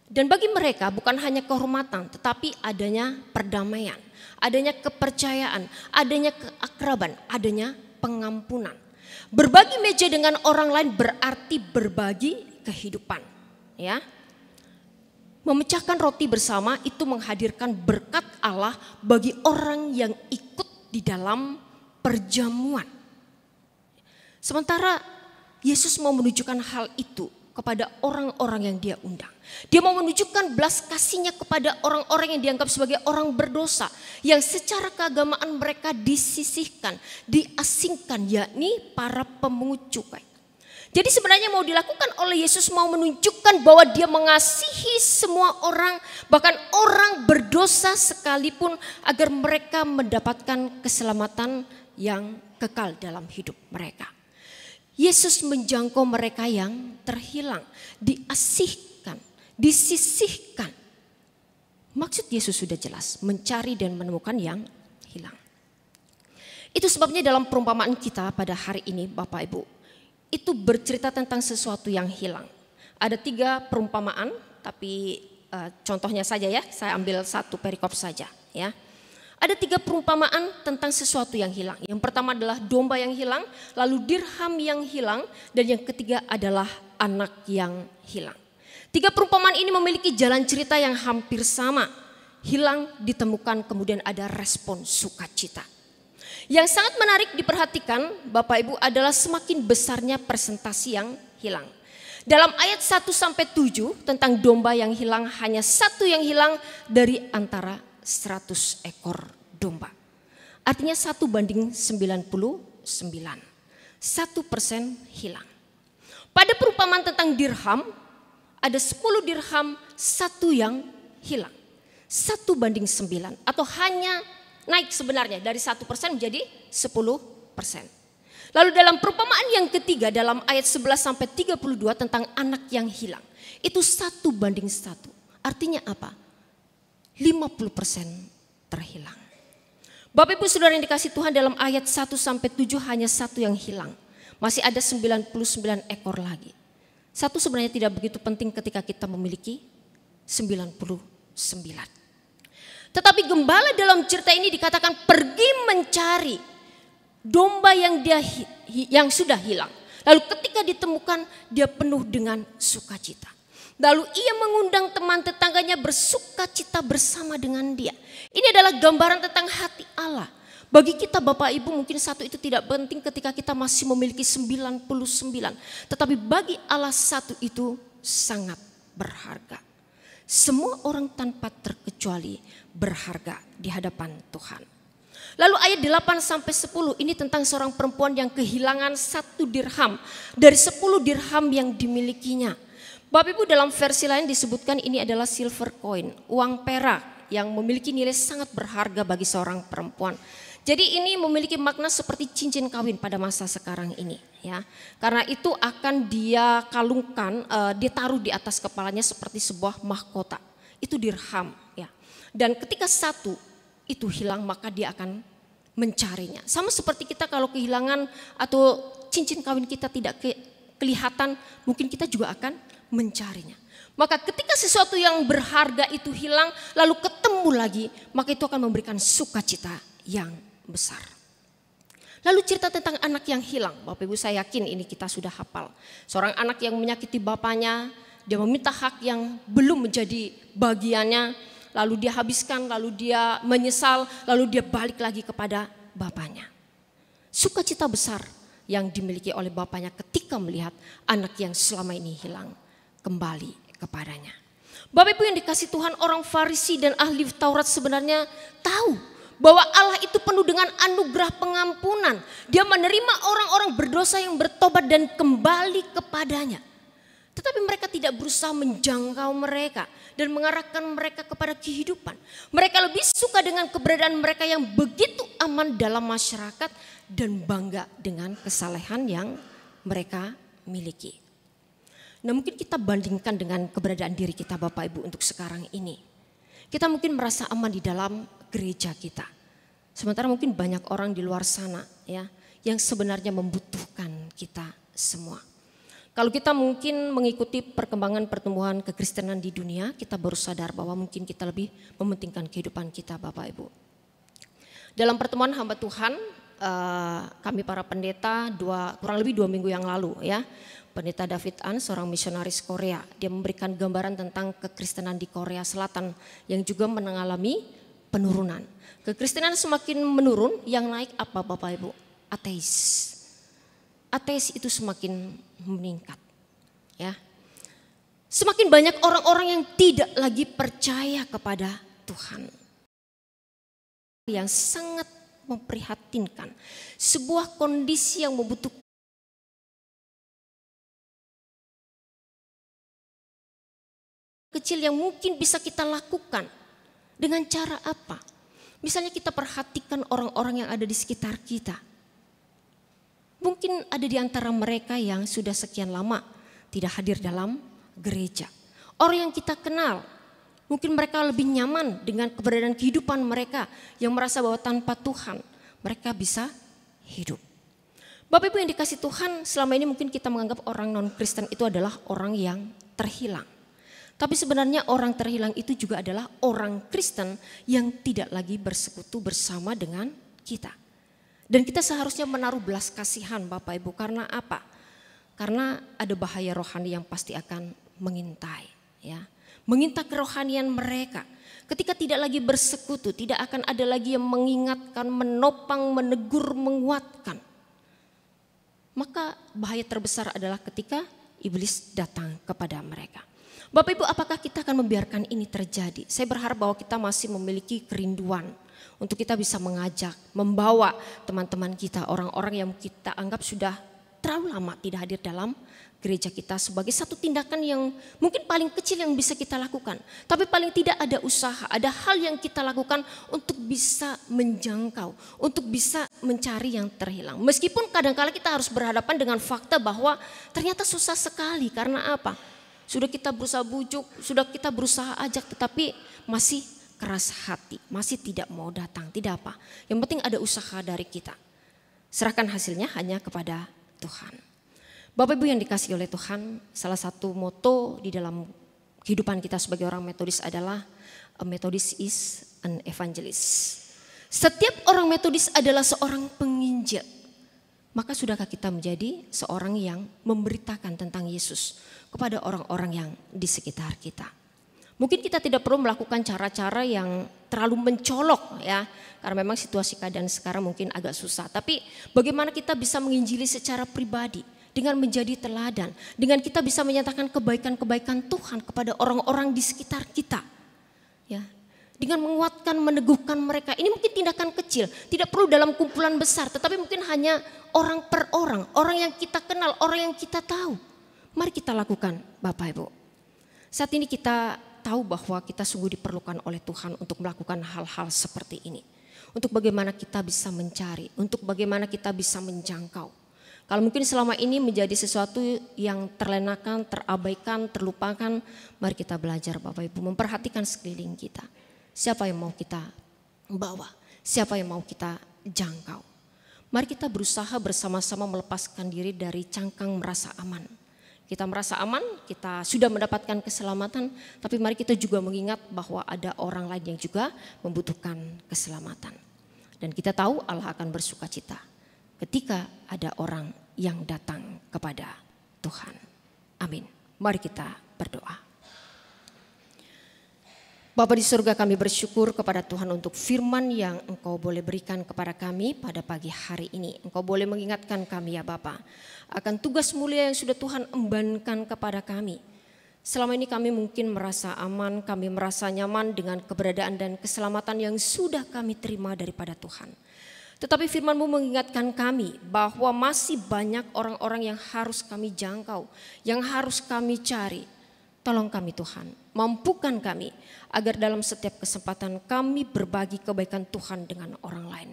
Dan bagi mereka bukan hanya kehormatan, tetapi adanya perdamaian, adanya kepercayaan, adanya keakraban, adanya pengampunan. Berbagi meja dengan orang lain berarti berbagi kehidupan, ya. Memecahkan roti bersama itu menghadirkan berkat Allah bagi orang yang ikut di dalam perjamuan. Sementara Yesus mau menunjukkan hal itu kepada orang-orang yang dia undang. Dia mau menunjukkan belas kasihnya kepada orang-orang yang dianggap sebagai orang berdosa, yang secara keagamaan mereka disisihkan, diasingkan, yakni para pemungut cukai. Jadi sebenarnya mau dilakukan oleh Yesus mau menunjukkan bahwa dia mengasihi semua orang, bahkan orang berdosa sekalipun, agar mereka mendapatkan keselamatan yang kekal dalam hidup mereka. Yesus menjangkau mereka yang terhilang, diasihkan, disisihkan. Maksud Yesus sudah jelas, mencari dan menemukan yang hilang. Itu sebabnya dalam perumpamaan kita pada hari ini Bapak Ibu, itu bercerita tentang sesuatu yang hilang. Ada 3 perumpamaan, tapi contohnya saja ya, saya ambil satu perikop saja ya. Ada 3 perumpamaan tentang sesuatu yang hilang. Yang pertama adalah domba yang hilang, lalu dirham yang hilang, dan yang ketiga adalah anak yang hilang. 3 perumpamaan ini memiliki jalan cerita yang hampir sama. Hilang, ditemukan, kemudian ada respon sukacita. Yang sangat menarik diperhatikan Bapak Ibu adalah semakin besarnya presentasi yang hilang. Dalam ayat 1-7 tentang domba yang hilang, hanya 1 yang hilang dari antara 100 ekor domba. Artinya 1:99. 1% hilang. Pada perumpamaan tentang dirham, ada 10 dirham, 1 yang hilang. 1:9 atau hanya naik sebenarnya dari 1% menjadi 10%. Lalu dalam perumpamaan yang ketiga dalam ayat 11-32 tentang anak yang hilang. Itu 1:1. Artinya apa? 50% terhilang. Bapak Ibu Saudara yang dikasihi Tuhan, dalam ayat 1-7 hanya 1 yang hilang. Masih ada 99 ekor lagi. 1 sebenarnya tidak begitu penting ketika kita memiliki 99. Tetapi gembala dalam cerita ini dikatakan pergi mencari domba yang sudah hilang. Lalu ketika ditemukan dia penuh dengan sukacita. Lalu ia mengundang teman tetangganya bersukacita bersama dengan dia. Ini adalah gambaran tentang hati Allah. Bagi kita Bapak Ibu mungkin 1 itu tidak penting ketika kita masih memiliki 99. Tetapi bagi Allah 1 itu sangat berharga. Semua orang tanpa terkecuali berharga di hadapan Tuhan. Lalu ayat 8-10 ini tentang seorang perempuan yang kehilangan 1 dirham dari 10 dirham yang dimilikinya. Bapak Ibu dalam versi lain disebutkan ini adalah silver coin, uang perak yang memiliki nilai sangat berharga bagi seorang perempuan. Jadi ini memiliki makna seperti cincin kawin pada masa sekarang ini ya. Karena itu akan dia kalungkan, ditaruh di atas kepalanya seperti sebuah mahkota. Itu dirham ya. Dan ketika 1 itu hilang maka dia akan mencarinya. Sama seperti kita kalau kehilangan atau cincin kawin kita tidak kelihatan, mungkin kita juga akan mencarinya. Maka ketika sesuatu yang berharga itu hilang lalu ketemu lagi, maka itu akan memberikan sukacita yang besar. Lalu cerita tentang anak yang hilang, Bapak Ibu saya yakin ini kita sudah hafal. Seorang anak yang menyakiti bapaknya, dia meminta hak yang belum menjadi bagiannya, lalu dia habiskan, lalu dia menyesal, lalu dia balik lagi kepada bapaknya. Sukacita besar yang dimiliki oleh bapaknya ketika melihat anak yang selama ini hilang kembali kepadanya. Bapak Ibu yang dikasih Tuhan, orang Farisi dan ahli Taurat sebenarnya tahu bahwa Allah itu penuh dengan anugerah pengampunan. Dia menerima orang-orang berdosa yang bertobat dan kembali kepadanya. Tetapi mereka tidak berusaha menjangkau mereka dan mengarahkan mereka kepada kehidupan. Mereka lebih suka dengan keberadaan mereka yang begitu aman dalam masyarakat dan bangga dengan kesalehan yang mereka miliki. Nah, mungkin kita bandingkan dengan keberadaan diri kita Bapak Ibu untuk sekarang ini. Kita mungkin merasa aman di dalam gereja kita. Sementara mungkin banyak orang di luar sana ya yang sebenarnya membutuhkan kita semua. Kalau kita mungkin mengikuti perkembangan pertumbuhan kekristenan di dunia, kita baru sadar bahwa mungkin kita lebih mementingkan kehidupan kita Bapak Ibu. Dalam pertemuan hamba Tuhan, kami para pendeta kurang lebih 2 minggu yang lalu ya, Pendeta David An, seorang misionaris Korea, dia memberikan gambaran tentang kekristenan di Korea Selatan yang juga mengalami penurunan. Kekristenan semakin menurun, yang naik apa Bapak Ibu? Ateis. Ateis itu semakin meningkat, ya. Semakin banyak orang-orang yang tidak lagi percaya kepada Tuhan. Yang sangat memprihatinkan, sebuah kondisi yang membutuhkan kecil yang mungkin bisa kita lakukan. Dengan cara apa? Misalnya kita perhatikan orang-orang yang ada di sekitar kita. Mungkin ada di antara mereka yang sudah sekian lama tidak hadir dalam gereja. Orang yang kita kenal, mungkin mereka lebih nyaman dengan keberadaan kehidupan mereka yang merasa bahwa tanpa Tuhan mereka bisa hidup. Bapak Ibu yang dikasih Tuhan, selama ini mungkin kita menganggap orang non-Kristen itu adalah orang yang terhilang. Tapi sebenarnya orang terhilang itu juga adalah orang Kristen yang tidak lagi bersekutu bersama dengan kita. Dan kita seharusnya menaruh belas kasihan Bapak Ibu, karena apa? Karena ada bahaya rohani yang pasti akan mengintai, ya. Mengintai kerohanian mereka. Ketika tidak lagi bersekutu, tidak akan ada lagi yang mengingatkan, menopang, menegur, menguatkan. Maka bahaya terbesar adalah ketika iblis datang kepada mereka. Bapak Ibu, apakah kita akan membiarkan ini terjadi? Saya berharap bahwa kita masih memiliki kerinduan untuk kita bisa mengajak, membawa teman-teman kita, orang-orang yang kita anggap sudah terlalu lama tidak hadir dalam gereja kita sebagai satu tindakan yang mungkin paling kecil yang bisa kita lakukan. Tapi paling tidak ada usaha, ada hal yang kita lakukan untuk bisa menjangkau, untuk bisa mencari yang terhilang. Meskipun kadang-kala kita harus berhadapan dengan fakta bahwa ternyata susah sekali, karena apa? Sudah kita berusaha bujuk, sudah kita berusaha ajak, tetapi masih keras hati, masih tidak mau datang. Tidak apa, yang penting ada usaha dari kita. Serahkan hasilnya hanya kepada Tuhan. Bapak Ibu yang dikasihi oleh Tuhan, salah satu moto di dalam kehidupan kita sebagai orang Metodis adalah a Methodist is an evangelist. Setiap orang Metodis adalah seorang penginjil. Maka sudahkah kita menjadi seorang yang memberitakan tentang Yesus kepada orang-orang yang di sekitar kita? Mungkin kita tidak perlu melakukan cara-cara yang terlalu mencolok ya, karena memang situasi keadaan sekarang mungkin agak susah. Tapi bagaimana kita bisa menginjili secara pribadi dengan menjadi teladan, dengan kita bisa menyatakan kebaikan-kebaikan Tuhan kepada orang-orang di sekitar kita, ya, dengan menguatkan, meneguhkan mereka. Ini mungkin tindakan kecil, tidak perlu dalam kumpulan besar, tetapi mungkin hanya orang per orang, orang yang kita kenal, orang yang kita tahu. Mari kita lakukan, Bapak Ibu. Saat ini kita tahu bahwa kita sungguh diperlukan oleh Tuhan untuk melakukan hal-hal seperti ini. Untuk bagaimana kita bisa mencari, untuk bagaimana kita bisa menjangkau. Kalau mungkin selama ini menjadi sesuatu yang terlenakan, terabaikan, terlupakan, mari kita belajar Bapak Ibu memperhatikan sekeliling kita. Siapa yang mau kita bawa, siapa yang mau kita jangkau. Mari kita berusaha bersama-sama melepaskan diri dari cangkang merasa aman. Kita merasa aman, kita sudah mendapatkan keselamatan, tapi mari kita juga mengingat bahwa ada orang lain yang juga membutuhkan keselamatan. Dan kita tahu Allah akan bersuka cita ketika ada orang yang datang kepada Tuhan. Amin. Mari kita berdoa. Bapa di surga, kami bersyukur kepada Tuhan untuk firman yang Engkau boleh berikan kepada kami pada pagi hari ini. Engkau boleh mengingatkan kami ya Bapa akan tugas mulia yang sudah Tuhan embankan kepada kami. Selama ini kami mungkin merasa aman, kami merasa nyaman dengan keberadaan dan keselamatan yang sudah kami terima daripada Tuhan. Tetapi firman-Mu mengingatkan kami bahwa masih banyak orang-orang yang harus kami jangkau, yang harus kami cari. Tolong kami Tuhan, mampukan kami agar dalam setiap kesempatan kami berbagi kebaikan Tuhan dengan orang lain.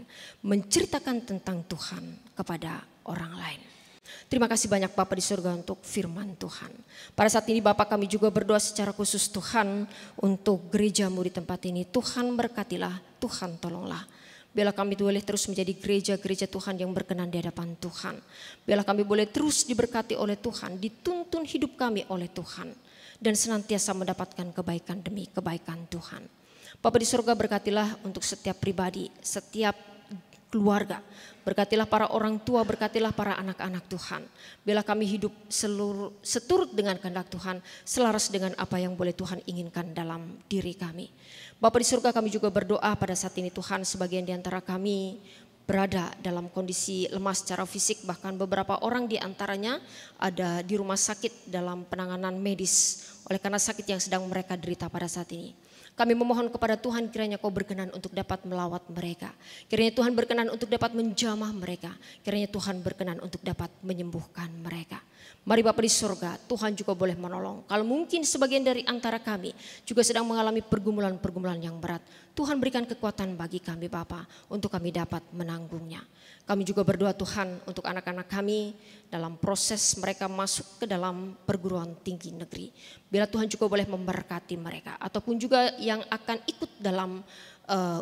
Menceritakan tentang Tuhan kepada orang lain. Terima kasih banyak Bapa di surga untuk firman Tuhan. Pada saat ini Bapa, kami juga berdoa secara khusus Tuhan untuk gereja-Mu di tempat ini. Tuhan berkatilah, Tuhan tolonglah. Biarlah kami boleh terus menjadi gereja-gereja Tuhan yang berkenan di hadapan Tuhan. Biarlah kami boleh terus diberkati oleh Tuhan, dituntun hidup kami oleh Tuhan. Dan senantiasa mendapatkan kebaikan demi kebaikan Tuhan. Bapa di surga, berkatilah untuk setiap pribadi, setiap keluarga. Berkatilah para orang tua, berkatilah para anak-anak Tuhan. Biarlah kami hidup seturut dengan kehendak Tuhan, selaras dengan apa yang boleh Tuhan inginkan dalam diri kami. Bapa di surga, kami juga berdoa pada saat ini Tuhan, sebagian di antara kami berada dalam kondisi lemah secara fisik, bahkan beberapa orang di antaranya ada di rumah sakit dalam penanganan medis oleh karena sakit yang sedang mereka derita pada saat ini. Kami memohon kepada Tuhan, kiranya Kau berkenan untuk dapat melawat mereka. Kiranya Tuhan berkenan untuk dapat menjamah mereka. Kiranya Tuhan berkenan untuk dapat menyembuhkan mereka. Mari Bapa di surga, Tuhan juga boleh menolong. Kalau mungkin sebagian dari antara kami juga sedang mengalami pergumulan-pergumulan yang berat, Tuhan berikan kekuatan bagi kami Bapa untuk kami dapat menanggungnya. Kami juga berdoa Tuhan untuk anak-anak kami dalam proses mereka masuk ke dalam perguruan tinggi negeri. Bila Tuhan juga boleh memberkati mereka, ataupun juga yang akan ikut dalam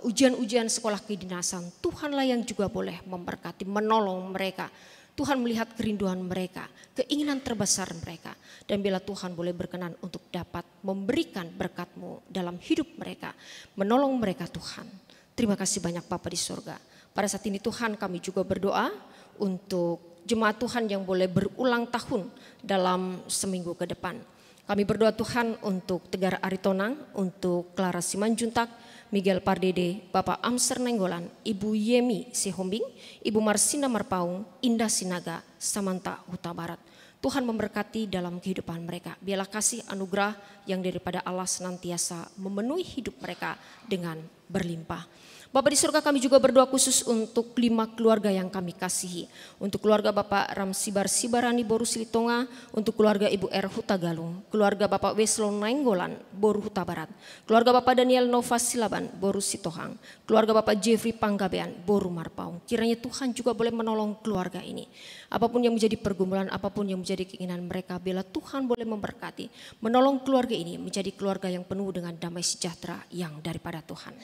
ujian-ujian sekolah kedinasan, Tuhanlah yang juga boleh memberkati, menolong mereka. Tuhan melihat kerinduan mereka, keinginan terbesar mereka. Dan bila Tuhan boleh berkenan untuk dapat memberikan berkat-Mu dalam hidup mereka, menolong mereka Tuhan. Terima kasih banyak Bapa di surga. Pada saat ini Tuhan, kami juga berdoa untuk jemaat Tuhan yang boleh berulang tahun dalam seminggu ke depan. Kami berdoa Tuhan untuk Tegar Aritonang, untuk Clara Simanjuntak, Miguel Pardede, Bapak Amser Nenggolan, Ibu Yemi Sihombing, Ibu Marsina Marpaung, Indah Sinaga, Samanta Huta Barat. Tuhan memberkati dalam kehidupan mereka. Biarlah kasih anugerah yang daripada Allah senantiasa memenuhi hidup mereka dengan berlimpah. Bapa di surga, kami juga berdoa khusus untuk 5 keluarga yang kami kasihi. Untuk keluarga Bapak Ramsibar Sibarani Boru Silitonga, untuk keluarga Ibu R. Huta Galung, keluarga Bapak Weslon Nainggolan Boru Huta Barat, keluarga Bapak Daniel Nova Silaban Boru Sitohang, keluarga Bapak Jeffrey Panggabean Boru Marpaung. Kiranya Tuhan juga boleh menolong keluarga ini. Apapun yang menjadi pergumulan, apapun yang menjadi keinginan mereka, bila Tuhan boleh memberkati, menolong keluarga ini menjadi keluarga yang penuh dengan damai sejahtera yang daripada Tuhan.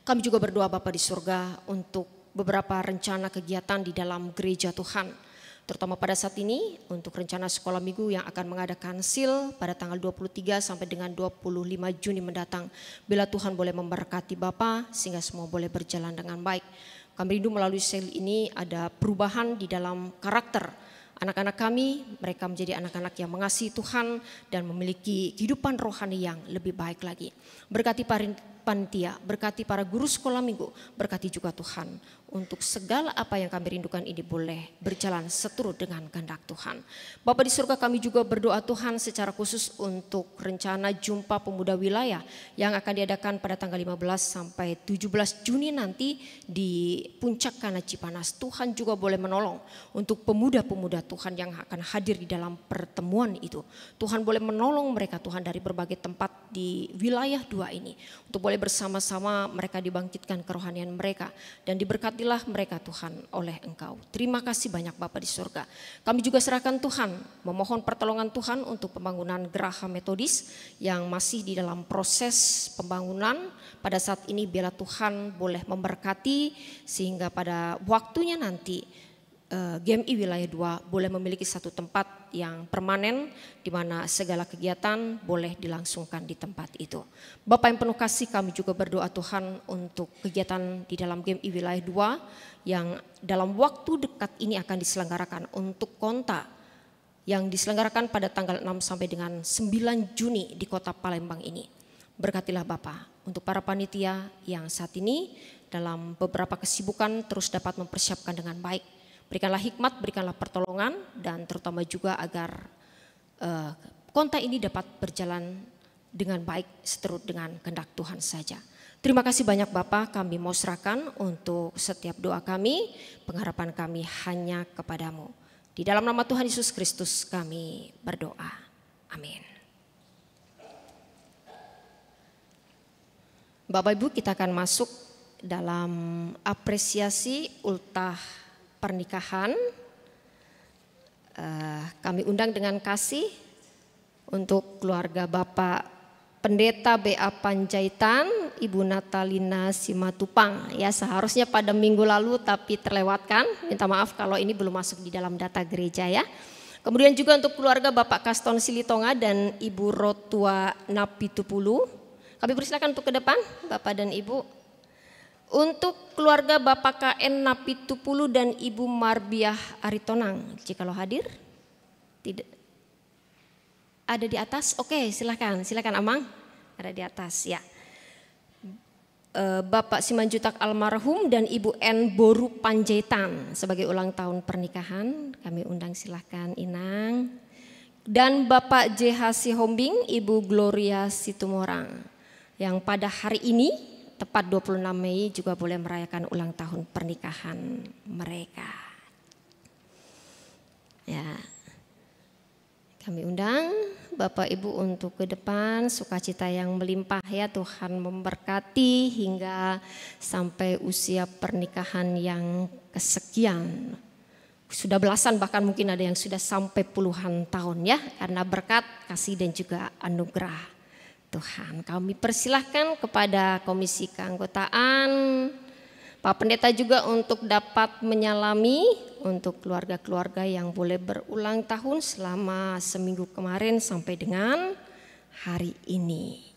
Kami juga berdoa Bapa di surga untuk beberapa rencana kegiatan di dalam gereja Tuhan. Terutama pada saat ini untuk rencana sekolah minggu yang akan mengadakan SIL pada tanggal 23 sampai dengan 25 Juni mendatang. Bila Tuhan boleh memberkati Bapa sehingga semua boleh berjalan dengan baik. Kami rindu melalui SIL ini ada perubahan di dalam karakter anak-anak kami. Mereka menjadi anak-anak yang mengasihi Tuhan dan memiliki kehidupan rohani yang lebih baik lagi. Berkati panitia, berkati para guru sekolah minggu, berkati juga Tuhan untuk segala apa yang kami rindukan ini boleh berjalan seturut dengan kehendak Tuhan. Bapa di surga, kami juga berdoa Tuhan secara khusus untuk rencana jumpa pemuda wilayah yang akan diadakan pada tanggal 15 sampai 17 Juni nanti di Puncak Kana Cipanas. Tuhan juga boleh menolong untuk pemuda-pemuda Tuhan yang akan hadir di dalam pertemuan itu. Tuhan boleh menolong mereka Tuhan dari berbagai tempat di wilayah 2 ini untuk boleh bersama-sama mereka dibangkitkan kerohanian mereka dan diberkatilah mereka Tuhan oleh Engkau. Terima kasih banyak Bapa di surga. Kami juga serahkan Tuhan, memohon pertolongan Tuhan untuk pembangunan Geraha Metodis yang masih di dalam proses pembangunan. Pada saat ini biarlah Tuhan boleh memberkati sehingga pada waktunya nanti GMI Wilayah 2 boleh memiliki satu tempat yang permanen di mana segala kegiatan boleh dilangsungkan di tempat itu. Bapak yang penuh kasih, kami juga berdoa Tuhan untuk kegiatan di dalam GMI Wilayah 2 yang dalam waktu dekat ini akan diselenggarakan untuk konta yang diselenggarakan pada tanggal 6 sampai dengan 9 Juni di kota Palembang ini. Berkatilah Bapak untuk para panitia yang saat ini dalam beberapa kesibukan terus dapat mempersiapkan dengan baik. Berikanlah hikmat, berikanlah pertolongan dan terutama juga agar konta ini dapat berjalan dengan baik seturut dengan kehendak Tuhan saja. Terima kasih banyak Bapa, kami mau serahkan untuk setiap doa kami, pengharapan kami hanya kepadamu. Di dalam nama Tuhan Yesus Kristus kami berdoa. Amin. Bapak Ibu, kita akan masuk dalam apresiasi ultah pernikahan. Kami undang dengan kasih untuk keluarga Bapak Pendeta B.A. Panjaitan, Ibu Natalina Simatupang. Ya, seharusnya pada minggu lalu tapi terlewatkan. Minta maaf kalau ini belum masuk di dalam data gereja ya. Kemudian juga untuk keluarga Bapak Kaston Silitonga dan Ibu Rotua Napitupulu. Kami persilakan untuk ke depan Bapak dan Ibu. Untuk keluarga Bapak KN Napitupulu dan Ibu Marbiah Aritonang, jikalau hadir. Tidak. Ada di atas? Oke, silakan Amang. Ada di atas ya. Bapak Simanjutak almarhum dan Ibu N Boru Panjaitan sebagai ulang tahun pernikahan. Kami undang silakan Inang. Dan Bapak JH Sihombing, Ibu Gloria Situmorang. Yang pada hari ini tepat 26 Mei juga boleh merayakan ulang tahun pernikahan mereka. Ya. Kami undang Bapak Ibu untuk ke depan, sukacita yang melimpah ya, Tuhan memberkati hingga sampai usia pernikahan yang kesekian. Sudah belasan, bahkan mungkin ada yang sudah sampai puluhan tahun ya, karena berkat, kasih dan juga anugerah Tuhan. Kami persilahkan kepada komisi keanggotaan Pak Pendeta juga untuk dapat menyalami untuk keluarga-keluarga yang boleh berulang tahun selama seminggu kemarin sampai dengan hari ini.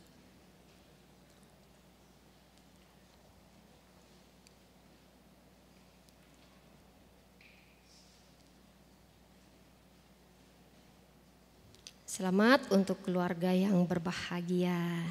Selamat untuk keluarga yang berbahagia.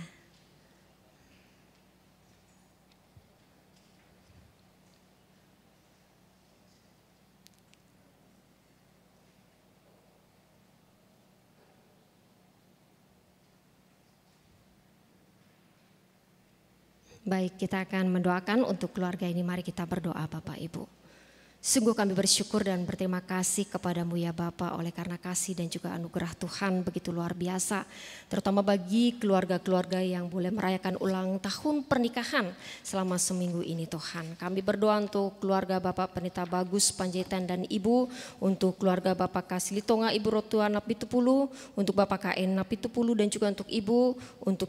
Baik, kita akan mendoakan untuk keluarga ini. Mari kita berdoa Bapak Ibu. Sungguh kami bersyukur dan berterima kasih kepadamu ya Bapa, oleh karena kasih dan juga anugerah Tuhan begitu luar biasa. Terutama bagi keluarga-keluarga yang boleh merayakan ulang tahun pernikahan selama seminggu ini Tuhan. Kami berdoa untuk keluarga Bapak Pendeta Bagus Panjaitan dan Ibu, untuk keluarga Bapak Kasilitonga, Ibu Rotua Napitupulu, untuk Bapak KN Napitupulu dan juga untuk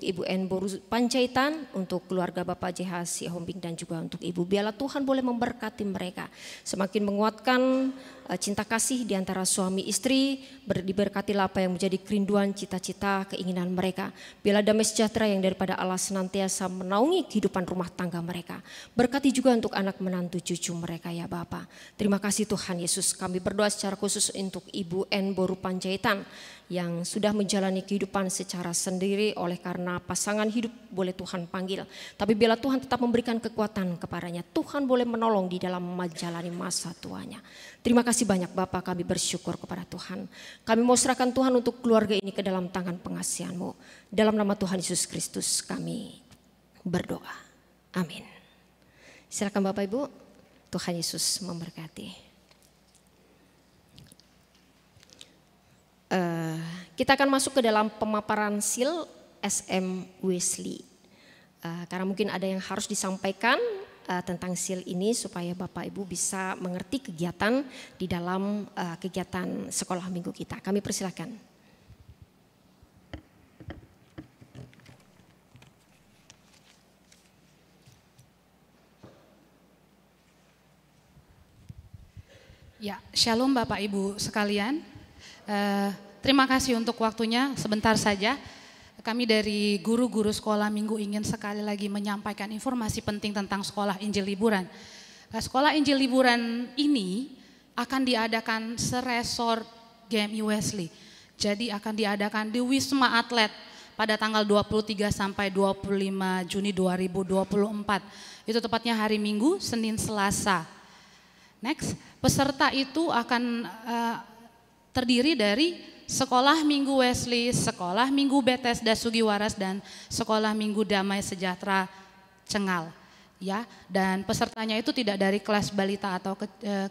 Ibu N Boru Panjaitan, untuk keluarga Bapak JH Sihombing dan juga untuk Ibu. Biarlah Tuhan boleh memberkati mereka. Semakin menguatkan cinta kasih di antara suami istri, diberkatilah apa yang menjadi kerinduan, cita-cita, keinginan mereka. Biarlah damai sejahtera yang daripada Allah senantiasa menaungi kehidupan rumah tangga mereka. Berkati juga untuk anak menantu cucu mereka ya Bapa. Terima kasih Tuhan Yesus. Kami berdoa secara khusus untuk Ibu N Boru Panjaitan yang sudah menjalani kehidupan secara sendiri oleh karena pasangan hidup boleh Tuhan panggil. Tapi biarlah Tuhan tetap memberikan kekuatan kepadanya. Tuhan boleh menolong di dalam menjalani masa tuanya. Terima kasih banyak Bapa, kami bersyukur kepada Tuhan. Kami mau serahkan Tuhan untuk keluarga ini ke dalam tangan pengasihan-Mu. Dalam nama Tuhan Yesus Kristus kami berdoa. Amin. Silakan Bapak Ibu, Tuhan Yesus memberkati. Kita akan masuk ke dalam pemaparan seal SM Wesley. Karena mungkin ada yang harus disampaikan tentang seal ini supaya Bapak Ibu bisa mengerti kegiatan di dalam kegiatan sekolah minggu kita. Kami persilakan. Ya, shalom Bapak Ibu sekalian. Terima kasih untuk waktunya, sebentar saja. Kami dari guru-guru sekolah minggu ingin sekali lagi menyampaikan informasi penting tentang sekolah Injil Liburan. Sekolah Injil Liburan ini akan diadakan seresort GMI Wesley. Jadi akan diadakan di Wisma Atlet pada tanggal 23 sampai 25 Juni 2024. Itu tepatnya hari Minggu, Senin, Selasa. Next, peserta itu akan terdiri dari Sekolah Minggu Wesley, Sekolah Minggu Bethesda Sugiwaras, dan Sekolah Minggu Damai Sejahtera Cengal. Ya, dan pesertanya itu tidak dari kelas balita atau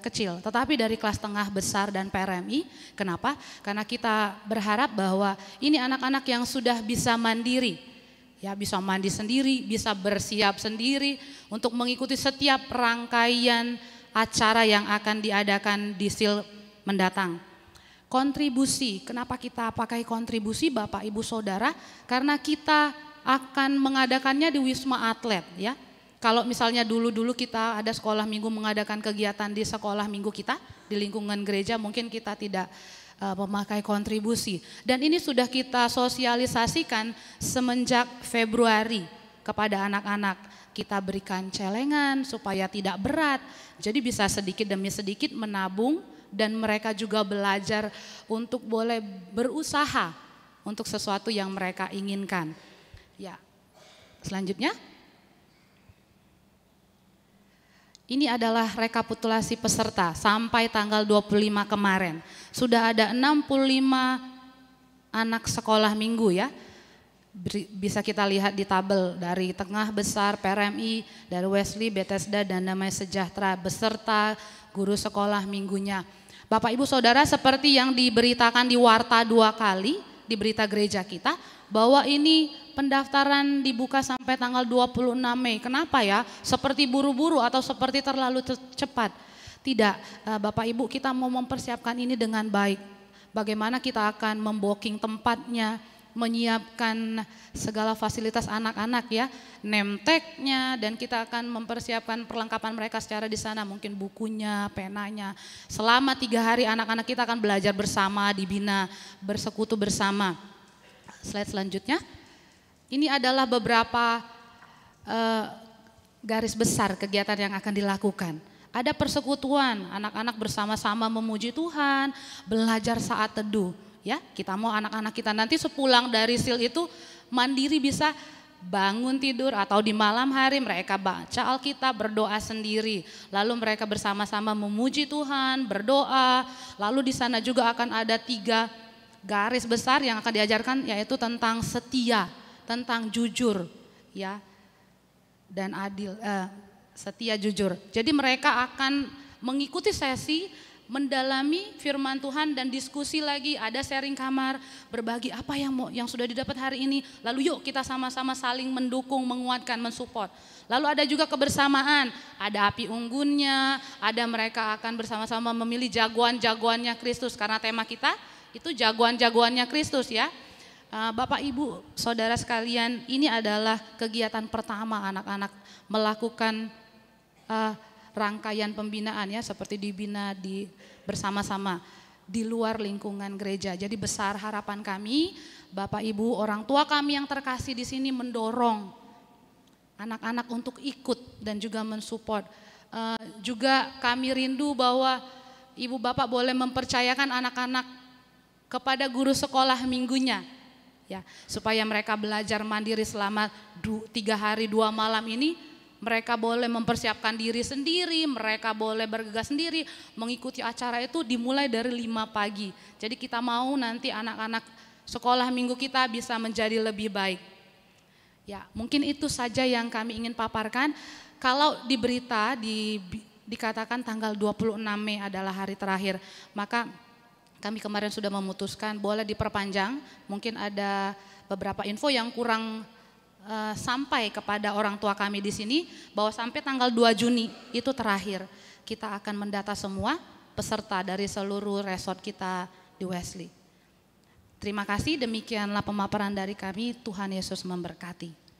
kecil, tetapi dari kelas tengah, besar, dan PRMI. Kenapa? Karena kita berharap bahwa ini anak-anak yang sudah bisa mandiri, ya, bisa mandi sendiri, bisa bersiap sendiri untuk mengikuti setiap rangkaian acara yang akan diadakan di SIL mendatang. Kontribusi, kenapa kita pakai kontribusi Bapak Ibu Saudara? Karena kita akan mengadakannya di Wisma Atlet, ya. Kalau misalnya dulu-dulu kita ada sekolah minggu mengadakan kegiatan di sekolah minggu kita, di lingkungan gereja, mungkin kita tidak memakai kontribusi. Dan ini sudah kita sosialisasikan semenjak Februari kepada anak-anak. Kita berikan celengan supaya tidak berat, jadi bisa sedikit demi sedikit menabung, dan mereka juga belajar untuk boleh berusaha untuk sesuatu yang mereka inginkan. Ya, selanjutnya. Ini adalah rekapitulasi peserta sampai tanggal 25 kemarin. Sudah ada 65 anak sekolah minggu, ya. Bisa kita lihat di tabel dari tengah, besar, PRMI, dari Wesley, Bethesda, dan Damai Sejahtera beserta guru sekolah minggunya. Bapak Ibu Saudara, seperti yang diberitakan di Warta 2 kali di berita gereja kita, bahwa ini pendaftaran dibuka sampai tanggal 26 Mei. Kenapa ya? Seperti buru-buru atau seperti terlalu cepat? Tidak, Bapak Ibu, kita mau mempersiapkan ini dengan baik. Bagaimana kita akan membooking tempatnya, menyiapkan segala fasilitas anak-anak, ya, name tag-nya, dan kita akan mempersiapkan perlengkapan mereka secara di sana, mungkin bukunya, penanya. Selama 3 hari anak-anak kita akan belajar bersama, dibina, bersekutu bersama. Slide selanjutnya. Ini adalah beberapa garis besar kegiatan yang akan dilakukan. Ada persekutuan, anak-anak bersama-sama memuji Tuhan, belajar saat teduh. Ya, kita mau anak-anak kita nanti sepulang dari SIL itu mandiri, bisa bangun tidur atau di malam hari mereka baca Alkitab, berdoa sendiri. Lalu mereka bersama-sama memuji Tuhan, berdoa. Lalu di sana juga akan ada 3 garis besar yang akan diajarkan, yaitu tentang setia, tentang jujur, ya, dan adil, setia, jujur. Jadi mereka akan mengikuti sesi mendalami firman Tuhan dan diskusi lagi, ada sharing kamar, berbagi apa yang sudah didapat hari ini. Lalu yuk kita sama-sama saling mendukung, menguatkan, mensupport. Lalu ada juga kebersamaan, ada api unggunnya, ada mereka akan bersama-sama memilih jagoan-jagoannya Kristus, karena tema kita itu jagoan-jagoannya Kristus, ya. Bapak Ibu Saudara sekalian, ini adalah kegiatan pertama anak-anak melakukan rangkaian pembinaan, ya, seperti dibina bersama-sama di luar lingkungan gereja. Jadi besar harapan kami, Bapak Ibu, orang tua kami yang terkasih di sini mendorong anak-anak untuk ikut dan juga mensupport. Juga kami rindu bahwa Ibu Bapak boleh mempercayakan anak-anak kepada guru sekolah minggunya, ya, supaya mereka belajar mandiri selama 3 hari 2 malam ini. Mereka boleh mempersiapkan diri sendiri, mereka boleh bergegas sendiri, mengikuti acara itu dimulai dari 5 pagi. Jadi kita mau nanti anak-anak sekolah minggu kita bisa menjadi lebih baik. Ya, mungkin itu saja yang kami ingin paparkan. Kalau di berita dikatakan tanggal 26 Mei adalah hari terakhir, maka kami kemarin sudah memutuskan boleh diperpanjang. Mungkin ada beberapa info yang kurang sampai kepada orang tua kami di sini, bahwa sampai tanggal 2 Juni itu terakhir. Kita akan mendata semua peserta dari seluruh resort kita di Wesley. Terima kasih, demikianlah pemaparan dari kami. Tuhan Yesus memberkati.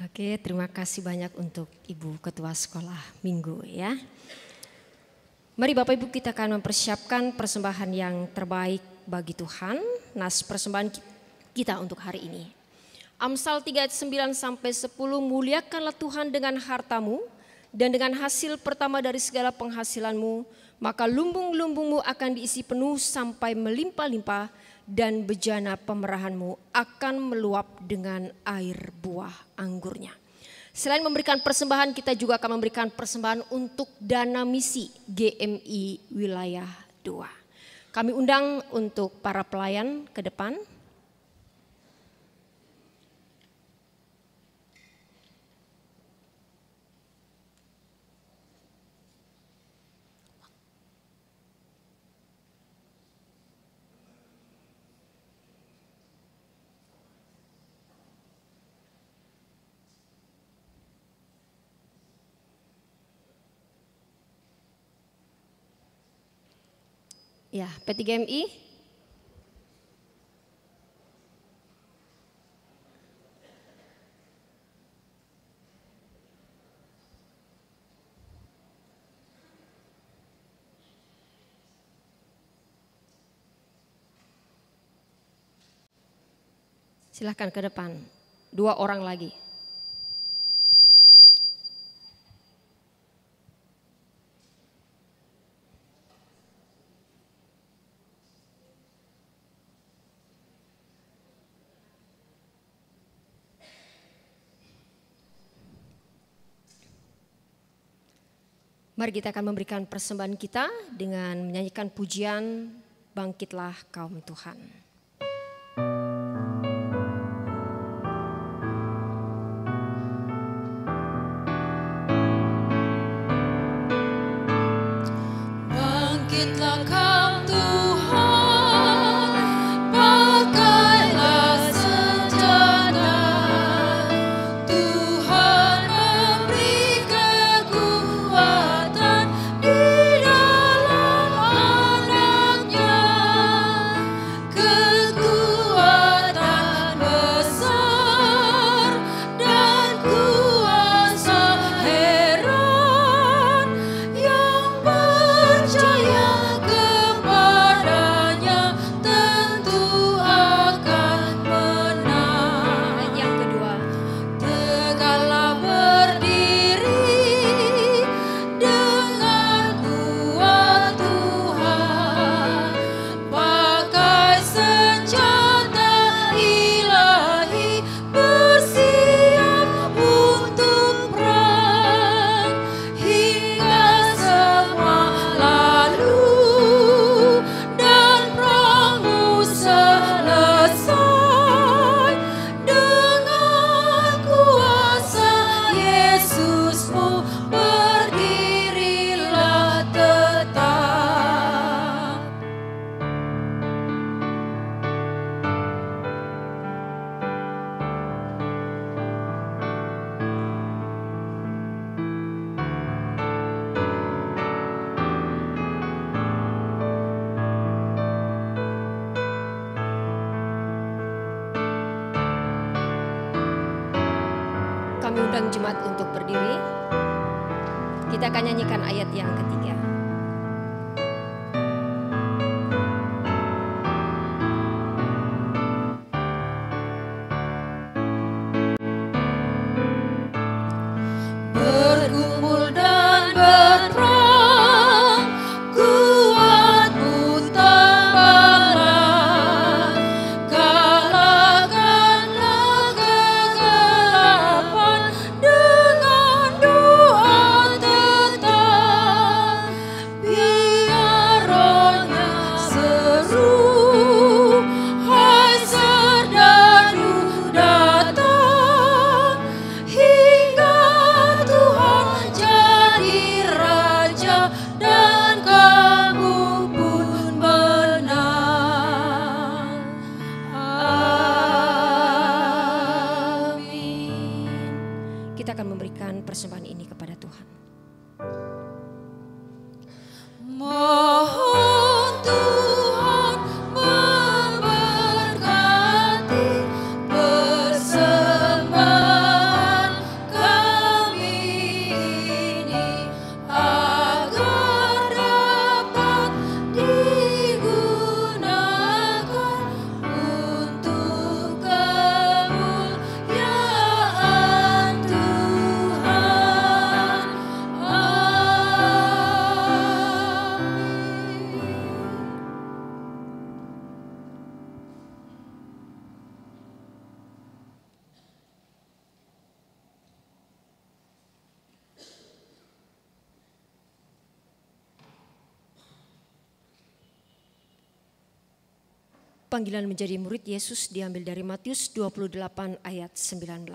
Oke, terima kasih banyak untuk Ibu Ketua Sekolah Minggu, ya. Mari Bapak Ibu, kita akan mempersiapkan persembahan yang terbaik bagi Tuhan. Nas persembahan kita untuk hari ini. Amsal 3 ayat 9 sampai 10, muliakanlah Tuhan dengan hartamu dan dengan hasil pertama dari segala penghasilanmu, maka lumbung-lumbungmu akan diisi penuh sampai melimpah-limpah, dan bejana pemerahanmu akan meluap dengan air buah anggurnya. Selain memberikan persembahan, kita juga akan memberikan persembahan untuk dana misi GMI Wilayah 2. Kami undang untuk para pelayan ke depan. Ya, P3MI. Silahkan ke depan, 2 orang lagi. Mari kita akan memberikan persembahan kita dengan menyanyikan pujian Bangkitlah Kaum Tuhan. Bangkitlah kaum Tuhan, pakailah senjata. Tuhan memberi kekuatan di dalam anaknya. Kekuatan besar dan kuasa heran yang percaya kepadanya tentu akan menang. Dan yang kedua, Tegaklah berdiri dengan kuat Tuhan, pakai senjata ilahi, bersiap untuk perang hingga semua lalu dan perangmu selesai. Dengan kuasa Yesusmu berdirilah tetap. kami undang jemaat untuk berdiri. Kita akan nyanyikan ayat yang ketiga. Bergumul dan berperang, kuatmu tambahlah. Kalahkanlah kegelapan dengan doa tetap. Panggilan menjadi murid Yesus diambil dari Matius 28 ayat 19.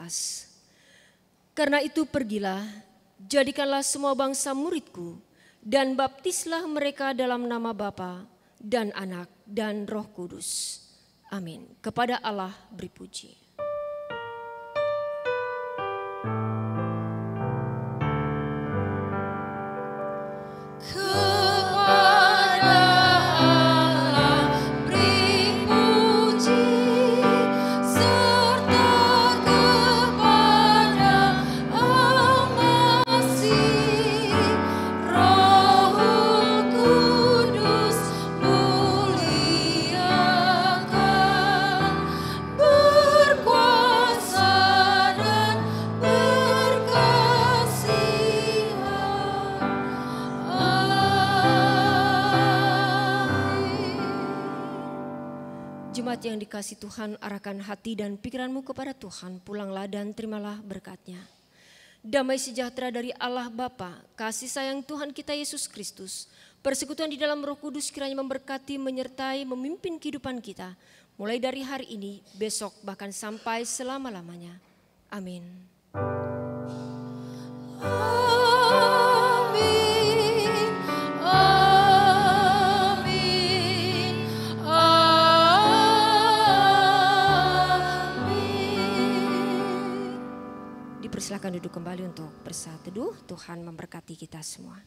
Karena itu pergilah, jadikanlah semua bangsa muridku, dan baptislah mereka dalam nama Bapa dan Anak dan Roh Kudus. Amin. Kepada Allah beri puji. Jemaat yang dikasihi Tuhan, arahkan hati dan pikiranmu kepada Tuhan, pulanglah dan terimalah berkat-Nya. Damai sejahtera dari Allah Bapa, kasih sayang Tuhan kita Yesus Kristus, persekutuan di dalam Roh Kudus kiranya memberkati, menyertai, memimpin kehidupan kita, mulai dari hari ini, besok, bahkan sampai selama-lamanya. Amin. Silakan duduk kembali untuk bersaat teduh. Tuhan memberkati kita semua.